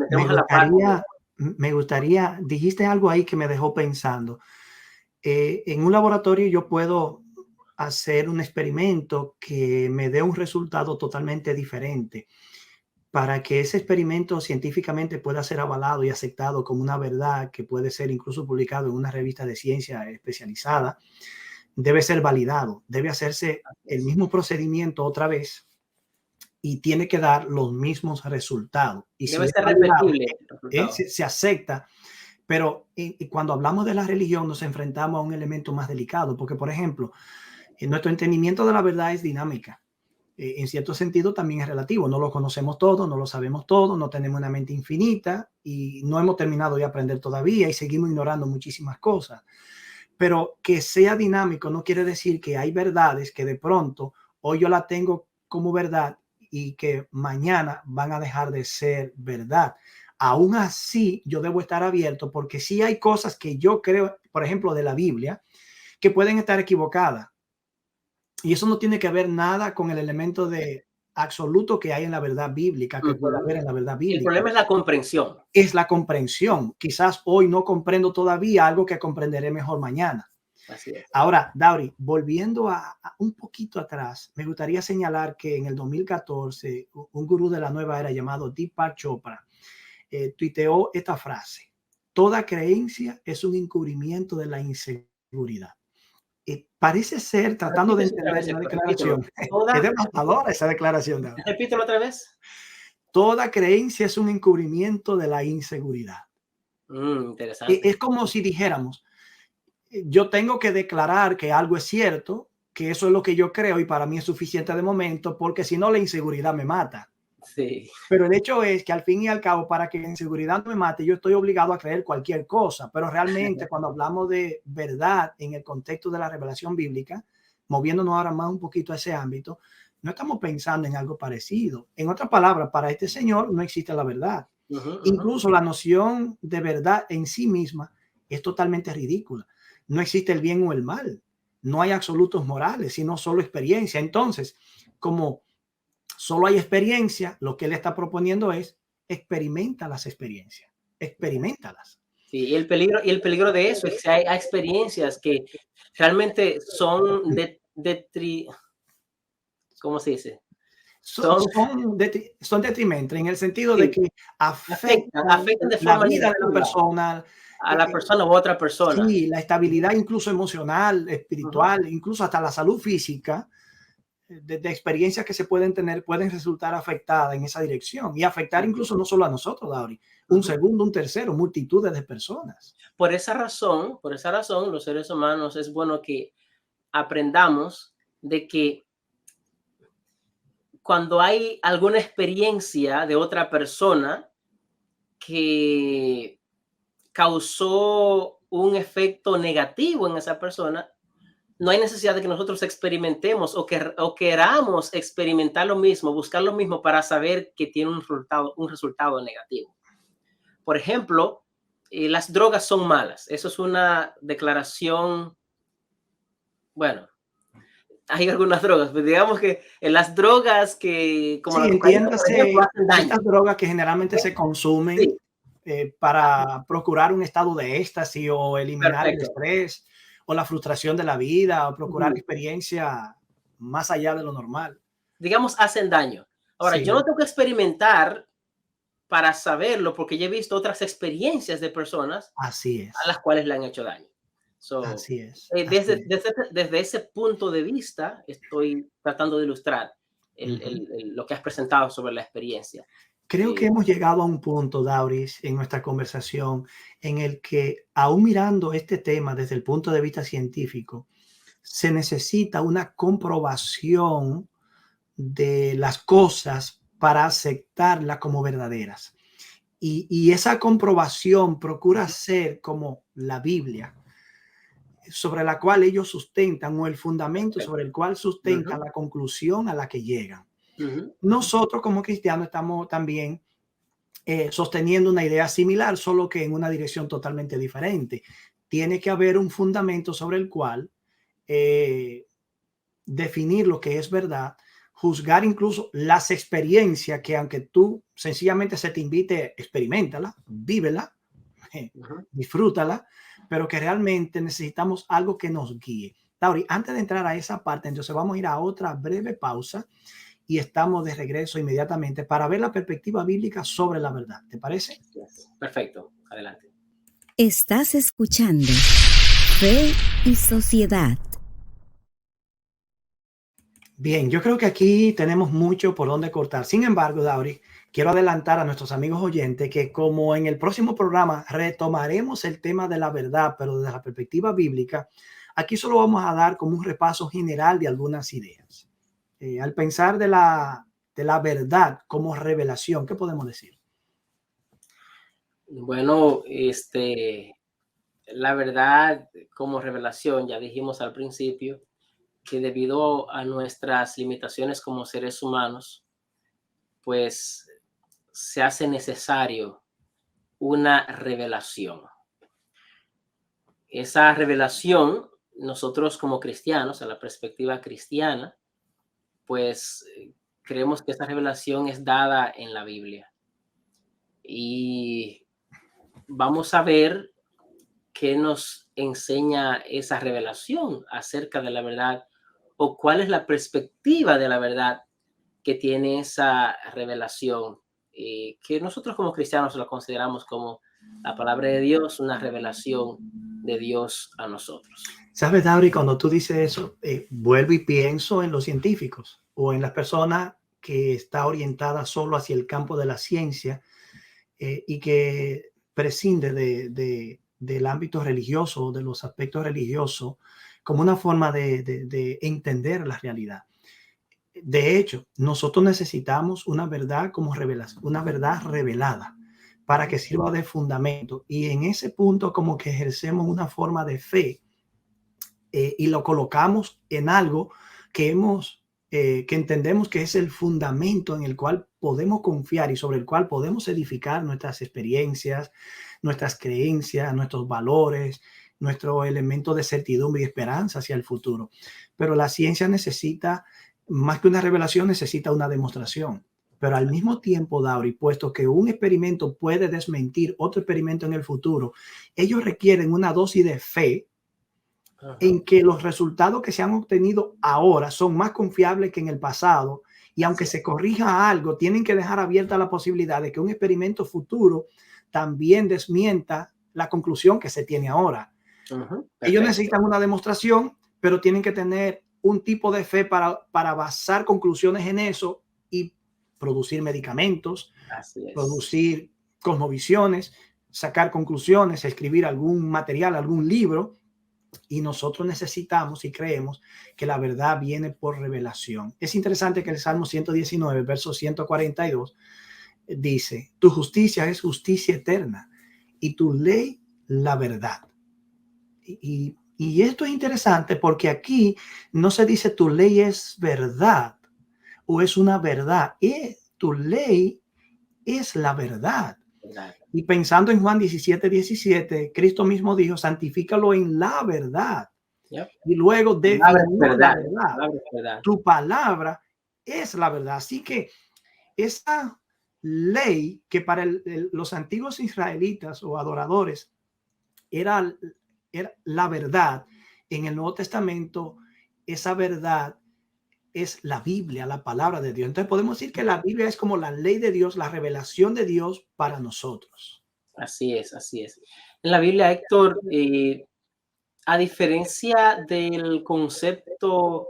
me gustaría, dijiste algo ahí que me dejó pensando. En un laboratorio yo puedo hacer un experimento que me dé un resultado totalmente diferente. Para que ese experimento científicamente pueda ser avalado y aceptado como una verdad que puede ser incluso publicado en una revista de ciencia especializada, debe ser validado, debe hacerse el mismo procedimiento otra vez y tiene que dar los mismos resultados. Y debe ser repetible. Se acepta. Pero cuando hablamos de la religión nos enfrentamos a un elemento más delicado, porque, por ejemplo, nuestro entendimiento de la verdad es dinámica. En cierto sentido también es relativo. No lo conocemos todo, no lo sabemos todo, no tenemos una mente infinita y no hemos terminado de aprender todavía y seguimos ignorando muchísimas cosas. Pero que sea dinámico no quiere decir que hay verdades que de pronto hoy yo la tengo como verdad y que mañana van a dejar de ser verdad. Aún así, yo debo estar abierto porque sí hay cosas que yo creo, por ejemplo, de la Biblia, que pueden estar equivocadas. Y eso no tiene que ver nada con el elemento de absoluto que hay en la verdad bíblica, que puede haber en la verdad bíblica. El problema es la comprensión. Es la comprensión. Quizás hoy no comprendo todavía algo que comprenderé mejor mañana. Así es. Ahora, Dauri, volviendo a un poquito atrás, me gustaría señalar que en el 2014, un gurú de la nueva era llamado Deepak Chopra tuiteó esta frase: toda creencia es un encubrimiento de la inseguridad. Parece ser, tratando de entender la declaración, es devastadora esa declaración. Repítelo otra vez. Toda creencia es un encubrimiento de la inseguridad. Interesante. Es como si dijéramos, yo tengo que declarar que algo es cierto, que eso es lo que yo creo y para mí es suficiente de momento, porque si no la inseguridad me mata. Sí. Pero el hecho es que al fin y al cabo, para que la inseguridad no me mate, yo estoy obligado a creer cualquier cosa. Pero realmente cuando hablamos de verdad en el contexto de la revelación bíblica, moviéndonos ahora más un poquito a ese ámbito, no estamos pensando en algo parecido. En otras palabras, para este señor no existe la verdad. Incluso la noción de verdad en sí misma es totalmente ridícula. No existe el bien o el mal. No hay absolutos morales, sino solo experiencia. Entonces, como solo hay experiencia, lo que él está proponiendo es experimenta las experiencias, experimentalas. Sí, y el peligro de eso es que hay experiencias que realmente son ¿cómo se dice? Son detrimento en el sentido de Sí, que afectan de la forma vida de la negativa persona, a la persona u otra persona. sí, la estabilidad incluso emocional, espiritual, incluso hasta la salud física, de experiencias que se pueden tener, pueden resultar afectadas en esa dirección y afectar incluso no solo a nosotros, Dauri, un segundo, un tercero, multitudes de personas. Por esa razón, los seres humanos es bueno que aprendamos de que cuando hay alguna experiencia de otra persona que causó un efecto negativo en esa persona, no hay necesidad de que nosotros experimentemos o queramos experimentar lo mismo, buscar lo mismo para saber que tiene un resultado negativo. Por ejemplo, las drogas son malas. Eso es una declaración, bueno, hay algunas drogas, pero digamos que las drogas como Sí, la cocaína, por ejemplo, entiéndase, hacen daño. estas drogas que generalmente se consumen Sí, para procurar un estado de éxtasis o eliminar el perfecto. estrés o la frustración de la vida o procurar Ujú. experiencia más allá de lo normal. Digamos, hacen daño. Ahora, yo Sí, no tengo que experimentar para saberlo porque ya he visto otras experiencias de personas así a las es, cuales le han hecho daño. So, así es, así desde, es. desde ese punto de vista, estoy tratando de ilustrar Ujú. lo que has presentado sobre la experiencia. Creo que Eh, hemos llegado a un punto, Dauris, en nuestra conversación en el que, aún mirando este tema desde el punto de vista científico, se necesita una comprobación de las cosas para aceptarlas como verdaderas. Y esa comprobación procura ser como la Biblia, sobre la cual ellos sustentan, o el fundamento sobre el cual ujú, sustentan la conclusión a la que llegan. ujú, Nosotros como cristianos estamos también sosteniendo una idea similar, solo que en una dirección totalmente diferente. Tiene que haber un fundamento sobre el cual eh, definir lo que es verdad, juzgar incluso las experiencias que, aunque tú sencillamente se te invite, experimentala, vívela, ujú. disfrútala, pero que realmente necesitamos algo que nos guíe. Tauri, antes de entrar a esa parte, entonces vamos a ir a otra breve pausa y estamos de regreso inmediatamente para ver la perspectiva bíblica sobre la verdad. ¿Te parece? Yes. Perfecto, adelante. Estás escuchando Fe y Sociedad. Bien, yo creo que aquí tenemos mucho por donde cortar. Sin embargo, Dauri, quiero adelantar a nuestros amigos oyentes que como en el próximo programa retomaremos el tema de la verdad, pero desde la perspectiva bíblica, aquí solo vamos a dar como un repaso general de algunas ideas. Al pensar de la verdad como revelación, ¿qué podemos decir? Bueno, la verdad como revelación, ya dijimos al principio que debido a nuestras limitaciones como seres humanos, pues se hace necesario una revelación. Esa revelación, nosotros como cristianos, a la perspectiva cristiana, pues creemos que esa revelación es dada en la Biblia. Y vamos a ver qué nos enseña esa revelación acerca de la verdad o cuál es la perspectiva de la verdad que tiene esa revelación, que nosotros como cristianos la consideramos como la palabra de Dios, una revelación de Dios a nosotros. ¿Sabes, Dauri? Cuando tú dices eso, vuelvo y pienso en los científicos o en las personas que está orientada solo hacia el campo de la ciencia y que prescinde del ámbito religioso, de los aspectos religiosos, como una forma de entender la realidad. De hecho, nosotros necesitamos una verdad como revelación, una verdad revelada para que sirva de fundamento. Y en ese punto como que ejercemos una forma de fe y lo colocamos en algo que que entendemos que es el fundamento en el cual podemos confiar y sobre el cual podemos edificar nuestras experiencias, nuestras creencias, nuestros valores, nuestro elemento de certidumbre y esperanza hacia el futuro. Pero la ciencia necesita más que una revelación necesita una demostración. Pero al mismo tiempo, Dauri, puesto que un experimento puede desmentir otro experimento en el futuro, ellos requieren una dosis de fe en que los resultados que se han obtenido ahora son más confiables que en el pasado. Y aunque se corrija algo, tienen que dejar abierta la posibilidad de que un experimento futuro también desmienta la conclusión que se tiene ahora. Ellos necesitan una demostración, pero tienen que tener un tipo de fe para basar conclusiones en eso y producir medicamentos, producir cosmovisiones, sacar conclusiones, escribir algún material, algún libro. Y nosotros necesitamos y creemos que la verdad viene por revelación. Es interesante que el Salmo 119, verso 142, dice: tu justicia es justicia eterna y tu ley la verdad. Y esto es interesante porque aquí no se dice tu ley es verdad o es una verdad. Tu ley es la verdad. Y pensando en Juan 17:17, Cristo mismo dijo: santifícalo en la verdad. Y luego definió la verdad. Tu palabra es la verdad. Así que esa ley que para los antiguos israelitas o adoradores era la verdad, en el Nuevo Testamento esa verdad es la Biblia, la palabra de Dios. Entonces podemos decir que la Biblia es como la ley de Dios, la revelación de Dios para nosotros. Así es, así es. En la Biblia, Héctor, a diferencia del concepto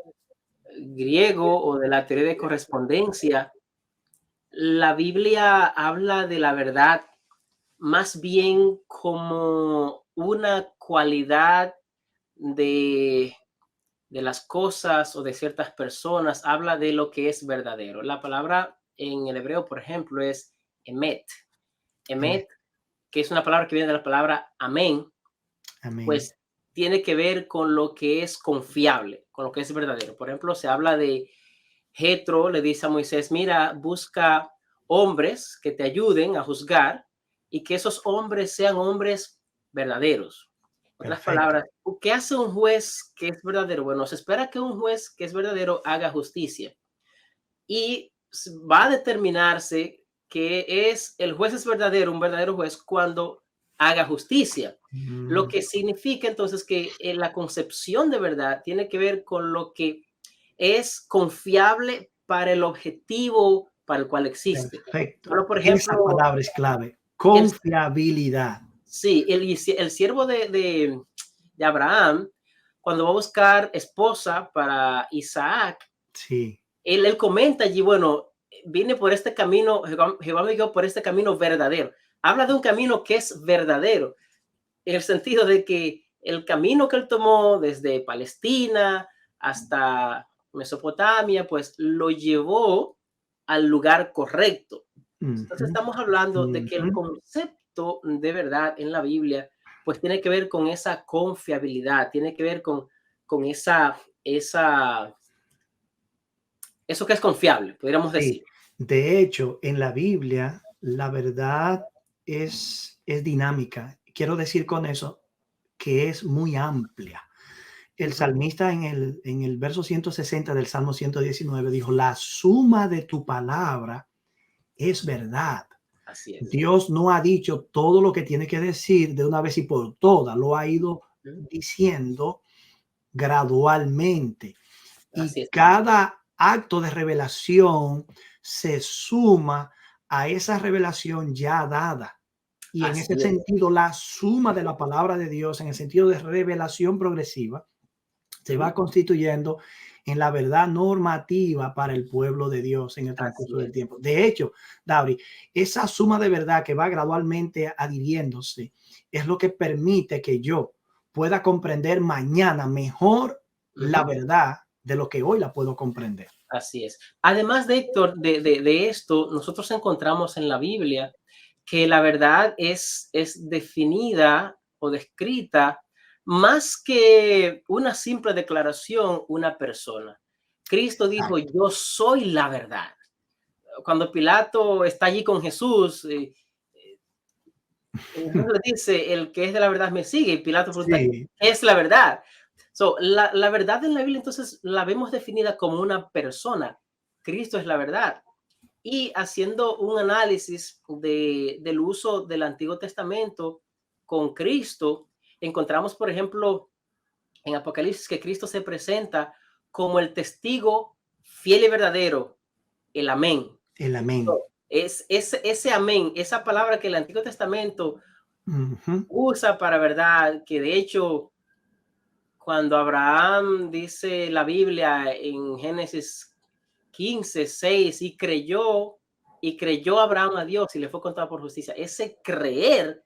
griego o de la teoría de correspondencia, la Biblia habla de la verdad más bien como una cualidad de las cosas o de ciertas personas. Habla de lo que es verdadero. La palabra en el hebreo, por ejemplo, es emet. Emet, que es una palabra que viene de la palabra amén, pues tiene que ver con lo que es confiable, con lo que es verdadero. Por ejemplo, se habla de Jetro, le dice a Moisés: mira, busca hombres que te ayuden a juzgar y que esos hombres sean hombres verdaderos. En otras palabras, ¿qué hace un juez que es verdadero? Bueno, se espera que un juez que es verdadero haga justicia y va a determinarse que el juez es verdadero, un verdadero juez, cuando haga justicia. Lo que significa entonces que la concepción de verdad tiene que ver con lo que es confiable para el objetivo para el cual existe. Perfecto. Bueno, por ejemplo, esa palabra es clave. Confiabilidad. Sí, el siervo de Abraham, cuando va a buscar esposa para Isaac, sí, él comenta allí: bueno, vine por este camino, Jehová me guió por este camino verdadero. Habla de un camino que es verdadero, en el sentido de que el camino que él tomó desde Palestina hasta Mesopotamia, pues lo llevó al lugar correcto. Entonces estamos hablando de que el concepto de verdad en la Biblia pues tiene que ver con esa confiabilidad, tiene que ver con eso que es confiable, podríamos decir. De hecho, en la Biblia la verdad es dinámica. Quiero decir con eso que es muy amplia. El salmista en el verso 160 del Salmo 119 dijo: la suma de tu palabra es verdad. Así es. Dios no ha dicho todo lo que tiene que decir de una vez y por todas, lo ha ido diciendo gradualmente. Y cada acto de revelación se suma a esa revelación ya dada. Y en ese sentido, la suma de la palabra de Dios, en el sentido de revelación progresiva, se va constituyendo en la verdad normativa para el pueblo de Dios en el transcurso del tiempo. De hecho, Dauri, esa suma de verdad que va gradualmente adhiriéndose es lo que permite que yo pueda comprender mañana mejor la verdad de lo que hoy la puedo comprender. Así es. Además de Héctor, de esto, nosotros encontramos en la Biblia que la verdad es definida o descrita más que una simple declaración, una persona. Cristo dijo: yo soy la verdad. Cuando Pilato está allí con Jesús, le dice: el que es de la verdad me sigue. Y Pilato pregunta: ¿qué es la verdad? La verdad en la Biblia entonces la vemos definida como una persona. Cristo es la verdad. Y haciendo un análisis del uso del Antiguo Testamento con Cristo, encontramos, por ejemplo, en Apocalipsis que Cristo se presenta como el testigo fiel y verdadero, el amén. El amén. Es ese amén, esa palabra que el Antiguo Testamento Ujú. usa para verdad, que de hecho, cuando Abraham dice la Biblia en Génesis 15:6, y creyó Abraham a Dios y le fue contado por justicia. Ese creer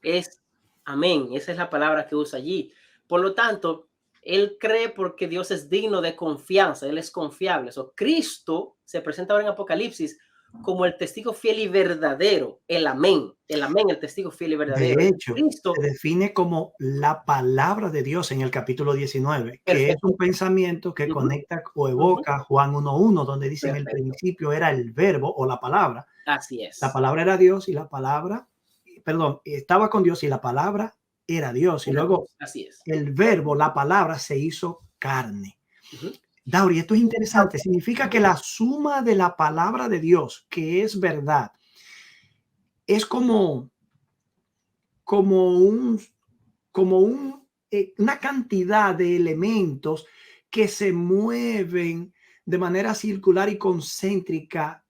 es amén. Esa es la palabra que usa allí. Por lo tanto, él cree porque Dios es digno de confianza, él es confiable. Cristo se presenta ahora en Apocalipsis como el testigo fiel y verdadero, el amén, el testigo fiel y verdadero. De hecho, Cristo, se define como la palabra de Dios en el capítulo 19, que es un perfecto. pensamiento que Ujú, conecta o ujú, evoca Juan 1:1, donde dice en el perfecto. principio era el verbo o la palabra. Así La es. palabra era Dios y la palabra, perdón, estaba con Dios y la palabra era Dios. Y Era luego Dios, así es. el verbo, la palabra, se hizo carne. Ujú. Dauri, esto es interesante. Significa que la suma de la palabra de Dios, que es verdad, es como un, una cantidad de elementos que se mueven de manera circular y concéntrica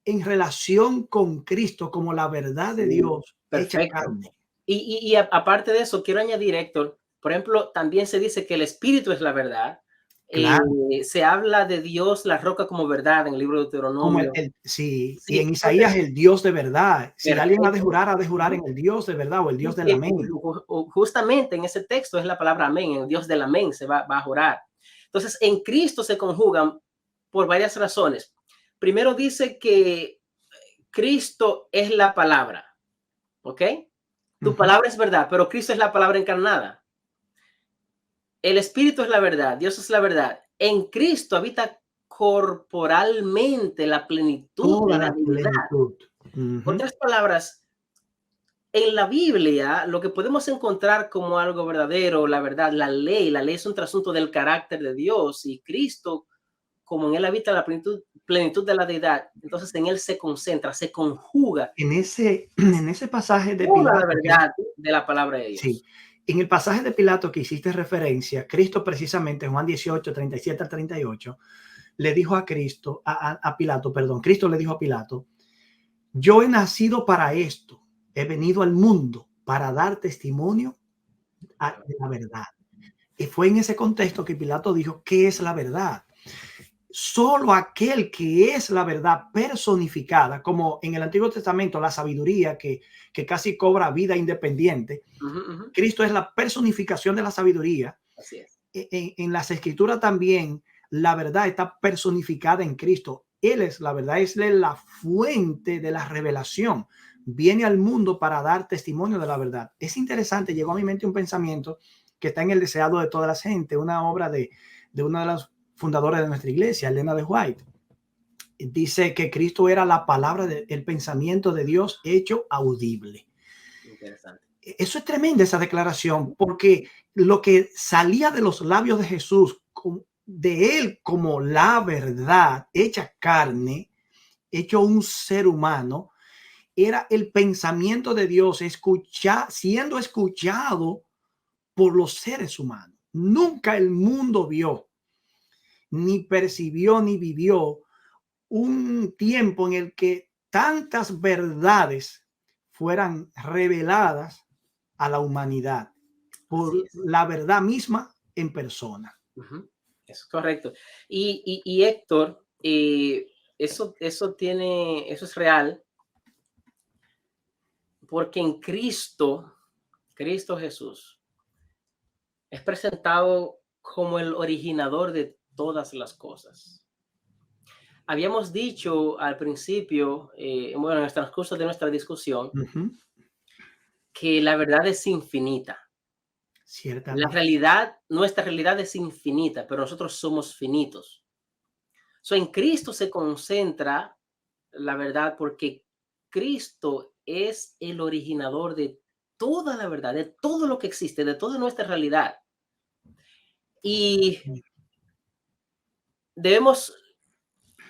en relación con Cristo como la verdad de Sí, Dios hecha perfecto. carne. Y aparte de eso, quiero añadir, Héctor, por ejemplo, también se dice que el Espíritu es la verdad. Claro, Se habla de Dios, la roca, como verdad en el libro de como Deuteronomio. sí, y Sí, en entonces, Isaías el Dios de verdad. Si alguien perfecto. ha de jurar en el Dios de verdad o el Dios Sí, del amén. justamente en ese texto es la palabra amén, el Dios del amén va a jurar. Entonces, en Cristo se conjugan por varias razones. Primero dice que Cristo es la palabra, ¿ok? Tu Ujú. palabra es verdad, pero Cristo es la palabra encarnada. El Espíritu es la verdad, Dios es la verdad. En Cristo habita corporalmente la plenitud de Toda la la divinidad. plenitud. Ujú. Otras palabras, en la Biblia lo que podemos encontrar como algo verdadero, la verdad, la ley es un trasunto del carácter de Dios, y Cristo, como en él habita la plenitud de la deidad, entonces en él se concentra, se conjuga En ese pasaje de toda la Pilato que verdad de la palabra de sí, Dios. en el pasaje de Pilato que hiciste referencia, Cristo precisamente, Juan 18:37 al 38, le dijo a Cristo, a Pilato, perdón, Cristo le dijo a Pilato: yo he nacido para esto, he venido al mundo para dar testimonio de la verdad. Y fue en ese contexto que Pilato dijo: ¿qué es la verdad? Solo aquel que es la verdad personificada, como en el Antiguo Testamento la sabiduría que casi cobra vida independiente. Ujú, ujú. Cristo es la personificación de la sabiduría. Así es. En las escrituras también la verdad está personificada en Cristo. Él es la verdad, es la fuente de la revelación. Viene al mundo para dar testimonio de la verdad. Es interesante, llegó a mi mente un pensamiento que está en El deseado de toda la gente, una obra de una de las fundadoras de nuestra iglesia, Elena de White. Dice que Cristo era la palabra, el pensamiento de Dios hecho audible. Interesante. Eso es tremenda, esa declaración, porque lo que salía de los labios de Jesús, de él como la verdad hecha carne, hecho un ser humano, era el pensamiento de Dios siendo escuchado por los seres humanos. Nunca el mundo vio, ni percibió, ni vivió un tiempo en el que tantas verdades fueran reveladas a la humanidad Así por es. la verdad misma en persona. Ujú. Es correcto. Y Héctor, eso es real, porque en Cristo Jesús, es presentado como el originador de todas las cosas. Habíamos dicho al principio, bueno, en el transcurso de nuestra discusión, Ujú. que la verdad es infinita. Ciertamente. Nuestra realidad es infinita, pero nosotros somos finitos. En Cristo se concentra la verdad, porque Cristo es el originador de toda la verdad, de todo lo que existe, de toda nuestra realidad. Y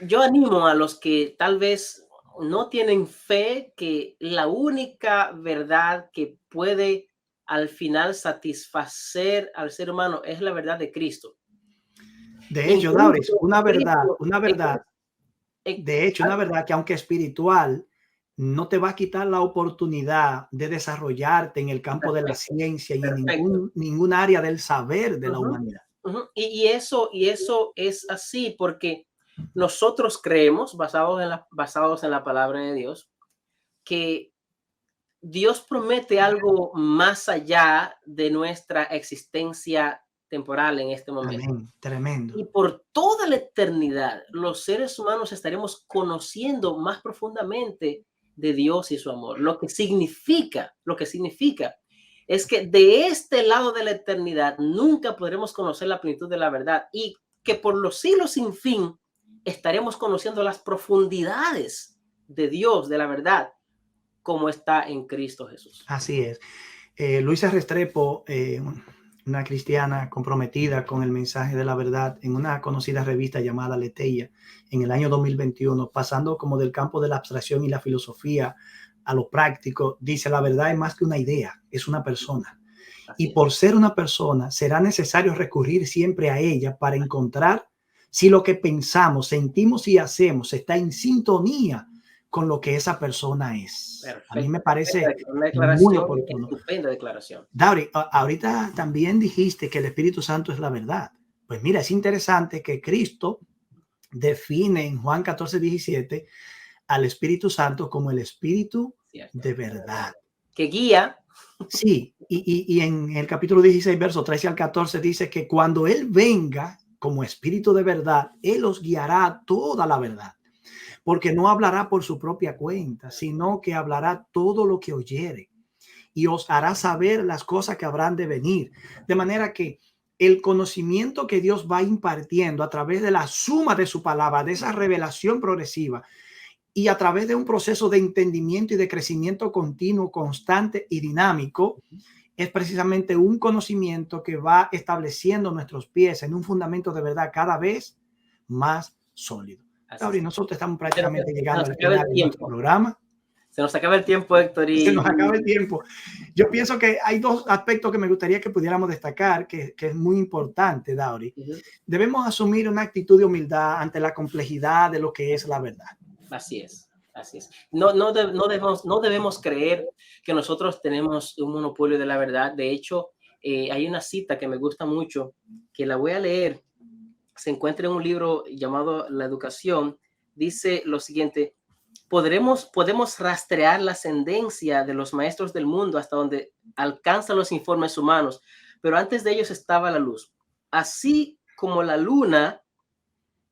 yo animo a los que tal vez no tienen fe que la única verdad que puede al final satisfacer al ser humano es la verdad de Cristo. De hecho, Dauris, una verdad, en- de hecho, una verdad que aunque espiritual, no te va a quitar la oportunidad de desarrollarte en el campo de la Perfecto, ciencia y en perfecto. ningún área del saber de la Ujú, humanidad. ujú. Y eso es así porque nosotros creemos, basados en la palabra de Dios, que Dios promete algo más allá de nuestra existencia temporal en este momento. Amén. Tremendo. Y por toda la eternidad, los seres humanos estaremos conociendo más profundamente de Dios y su amor. Lo que significa es que de este lado de la eternidad nunca podremos conocer la plenitud de la verdad y que por los siglos sin fin estaremos conociendo las profundidades de Dios, de la verdad, como está en Cristo Jesús. Así es. Luisa Restrepo, una cristiana comprometida con el mensaje de la verdad, en una conocida revista llamada Leteia, en el año 2021, pasando como del campo de la abstracción y la filosofía a lo práctico, dice: la verdad es más que una idea, es una persona. Así Y es. por ser una persona, será necesario recurrir siempre a ella para encontrar si lo que pensamos, sentimos y hacemos está en sintonía con lo que esa persona es. A mí me Perfecto, perfecta, parece una muy declaración, oportuno. estupenda declaración. Dauri, ahorita también dijiste que el Espíritu Santo es la verdad. Pues mira, es interesante que Cristo define en Juan 14:17 al Espíritu Santo como el Espíritu Cierto. de verdad. Que guía. Sí, y en el capítulo 16, verso 13 al 14 dice que cuando Él venga como Espíritu de verdad, Él os guiará a toda la verdad, porque no hablará por su propia cuenta, sino que hablará todo lo que oyere y os hará saber las cosas que habrán de venir. De manera que el conocimiento que Dios va impartiendo a través de la suma de su palabra, de esa revelación progresiva, y a través de un proceso de entendimiento y de crecimiento continuo, constante y dinámico, es precisamente un conocimiento que va estableciendo nuestros pies en un fundamento de verdad cada vez más sólido. Así Gabriel, es. nosotros estamos Se nos, prácticamente se llegando nos al acaba final el de nuestro tiempo. programa. Se nos acaba el tiempo, Héctor. Se nos acaba el tiempo. Yo pienso que hay dos aspectos que me gustaría que pudiéramos destacar, que es muy importante, Dauri. Debemos asumir una actitud de humildad ante la complejidad de lo que es la verdad. Así es. Así es. No debemos creer que nosotros tenemos un monopolio de la verdad. De hecho, hay una cita que me gusta mucho, que la voy a leer. Se encuentra en un libro llamado La Educación. Dice lo siguiente: podemos rastrear la ascendencia de los maestros del mundo hasta donde alcanzan los informes humanos, pero antes de ellos estaba la luz. Así como la luna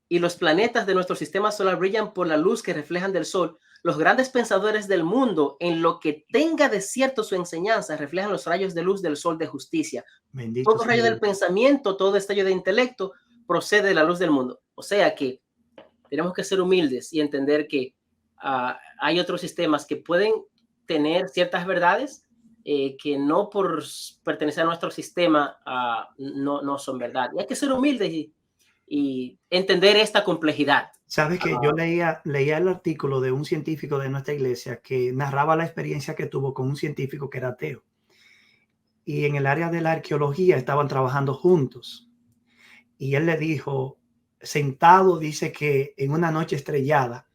y los planetas de nuestro sistema solar brillan por la luz que reflejan del sol, los grandes pensadores del mundo, en lo que tenga de cierto su enseñanza, reflejan los rayos de luz del sol de justicia. Bendito Todo sea rayo del Dios. pensamiento, todo destello de intelecto procede de la luz del mundo. O sea que tenemos que ser humildes y entender que hay otros sistemas que pueden tener ciertas verdades que no por pertenecer a nuestro sistema no son verdad. Y hay que ser humildes y entender esta complejidad. Sabes que yo leía el artículo de un científico de nuestra iglesia que narraba la experiencia que tuvo con un científico que era ateo. Y en el área de la arqueología estaban trabajando juntos. Y él le dijo, sentado, dice que en una noche estrellada,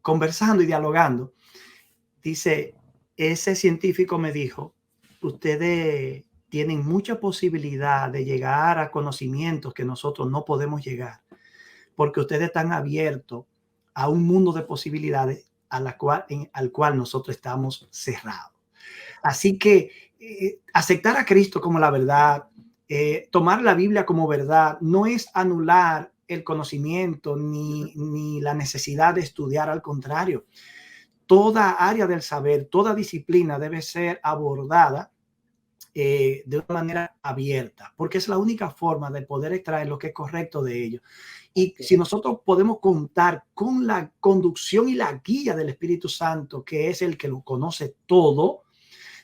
conversando y dialogando, dice, ese científico me dijo, ustedes tienen mucha posibilidad de llegar a conocimientos que nosotros no podemos llegar, porque ustedes están abiertos a un mundo de posibilidades al cual nosotros estamos cerrados. Así que aceptar a Cristo como la verdad, tomar la Biblia como verdad, no es anular el conocimiento ni la necesidad de estudiar, al contrario. Toda área del saber, toda disciplina debe ser abordada de una manera abierta, porque es la única forma de poder extraer lo que es correcto de ello. Y si nosotros podemos contar con la conducción y la guía del Espíritu Santo, que es el que lo conoce todo,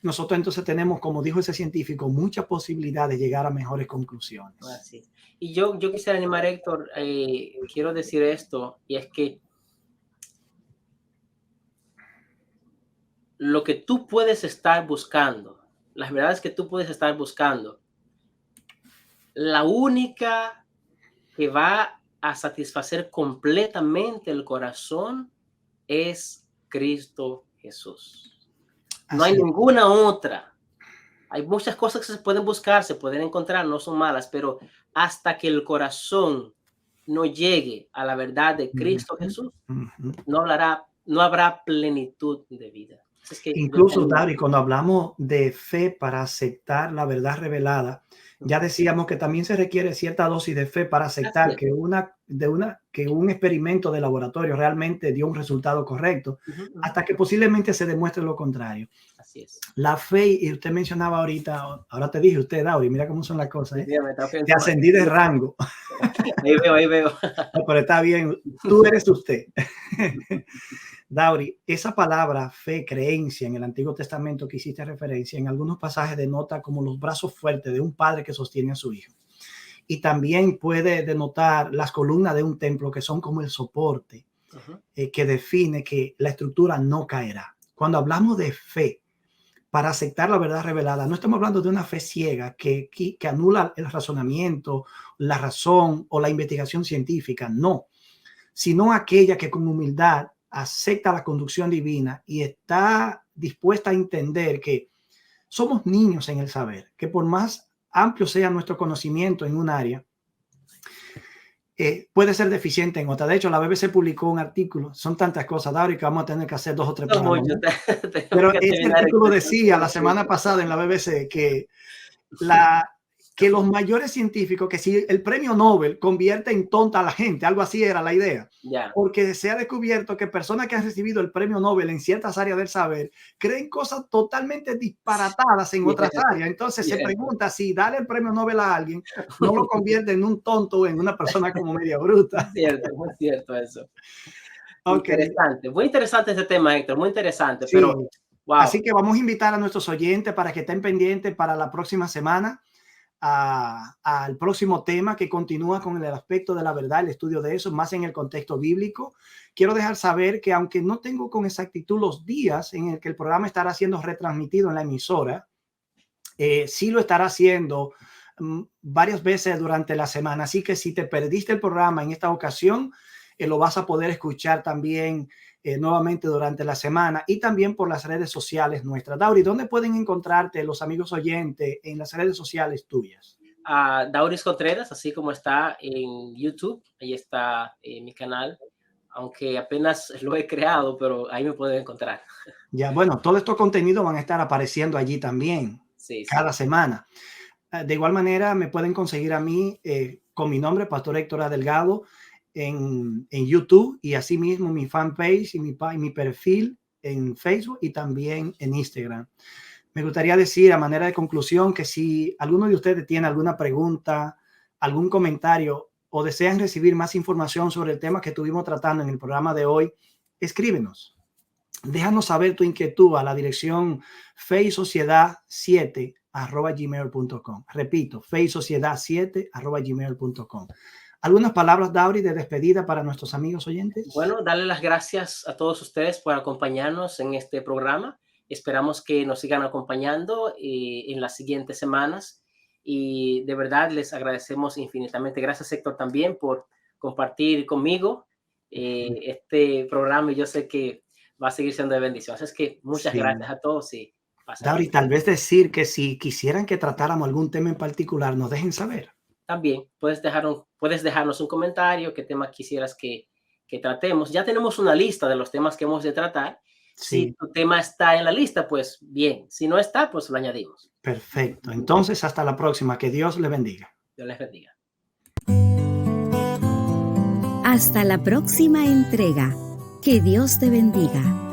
nosotros entonces tenemos, como dijo ese científico, mucha posibilidad de llegar a mejores conclusiones. Así. Y yo quisiera animar, Héctor, quiero decir esto, y es que lo que tú puedes estar buscando, las verdades que tú puedes estar buscando, la única que va a satisfacer completamente el corazón es Cristo Jesús. No hay ninguna otra. Hay muchas cosas que se pueden buscar, se pueden encontrar, no son malas, pero hasta que el corazón no llegue a la verdad de Cristo Jesús, no habrá plenitud de vida. Es que incluso, David, cuando hablamos de fe para aceptar la verdad revelada, ya decíamos que también se requiere cierta dosis de fe para aceptar que un experimento de laboratorio realmente dio un resultado correcto, hasta que posiblemente se demuestre lo contrario. Así es. La fe, y usted mencionaba ahorita, ahora te dije usted, Dauri, mira cómo son las cosas, ¿eh? Te ascendí de rango. Ahí veo. No, pero está bien, tú eres usted. Dauri, esa palabra fe, creencia en el Antiguo Testamento que hiciste referencia, en algunos pasajes denota como los brazos fuertes de un padre que sostiene a su hijo. Y también puede denotar las columnas de un templo que son como el soporte que define que la estructura no caerá. Cuando hablamos de fe para aceptar la verdad revelada, no estamos hablando de una fe ciega que anula el razonamiento, la razón o la investigación científica, no, sino aquella que con humildad acepta la conducción divina y está dispuesta a entender que somos niños en el saber, que por más amplio sea nuestro conocimiento en un área, puede ser deficiente en otra. De hecho, la BBC publicó un artículo, son tantas cosas, David, que vamos a tener que hacer 2 o 3 programas. Pero este artículo decía la semana pasada en la BBC que los mayores científicos, que si el premio Nobel convierte en tonta a la gente, algo así era la idea, porque se ha descubierto que personas que han recibido el premio Nobel en ciertas áreas del saber creen cosas totalmente disparatadas en otras áreas. Entonces se pregunta si darle el premio Nobel a alguien no lo convierte en un tonto o en una persona como media bruta. Muy cierto eso. Interesante, muy interesante este tema, Héctor, muy interesante. Sí. Pero, wow. Así que vamos a invitar a nuestros oyentes para que estén pendientes para la próxima semana al próximo tema que continúa con el aspecto de la verdad, el estudio de eso, más en el contexto bíblico. Quiero dejar saber que aunque no tengo con exactitud los días en el que el programa estará siendo retransmitido en la emisora, sí lo estará haciendo varias veces durante la semana. Así que si te perdiste el programa en esta ocasión, lo vas a poder escuchar también nuevamente durante la semana y también por las redes sociales nuestras. Dauri, ¿dónde pueden encontrarte los amigos oyentes en las redes sociales tuyas? Dauris Contreras, así como está en YouTube, ahí está mi canal, aunque apenas lo he creado, pero ahí me pueden encontrar. Ya, bueno, todos estos contenidos van a estar apareciendo allí también, cada semana. De igual manera, me pueden conseguir a mí con mi nombre, Pastor Héctor A. Delgado, en YouTube, y asimismo mi fanpage y mi perfil en Facebook y también en Instagram. Me gustaría decir a manera de conclusión que si alguno de ustedes tiene alguna pregunta, algún comentario o desean recibir más información sobre el tema que estuvimos tratando en el programa de hoy, escríbenos. Déjanos saber tu inquietud a la dirección feysociedad7@gmail.com. Repito, feysociedad7@gmail.com. ¿Algunas palabras, Dauri, de despedida para nuestros amigos oyentes? Bueno, darle las gracias a todos ustedes por acompañarnos en este programa. Esperamos que nos sigan acompañando en las siguientes semanas y de verdad les agradecemos infinitamente. Gracias, Héctor, también por compartir conmigo este programa, y yo sé que va a seguir siendo de bendición. Así es que muchas gracias a todos. Y Dauri, tal vez decir que si quisieran que tratáramos algún tema en particular, nos dejen saber. También puedes dejarnos un comentario, qué tema quisieras que tratemos. Ya tenemos una lista de los temas que hemos de tratar. Sí. Si tu tema está en la lista, pues bien. Si no está, pues lo añadimos. Perfecto. Entonces, hasta la próxima. Que Dios le bendiga. Dios les bendiga. Hasta la próxima entrega. Que Dios te bendiga.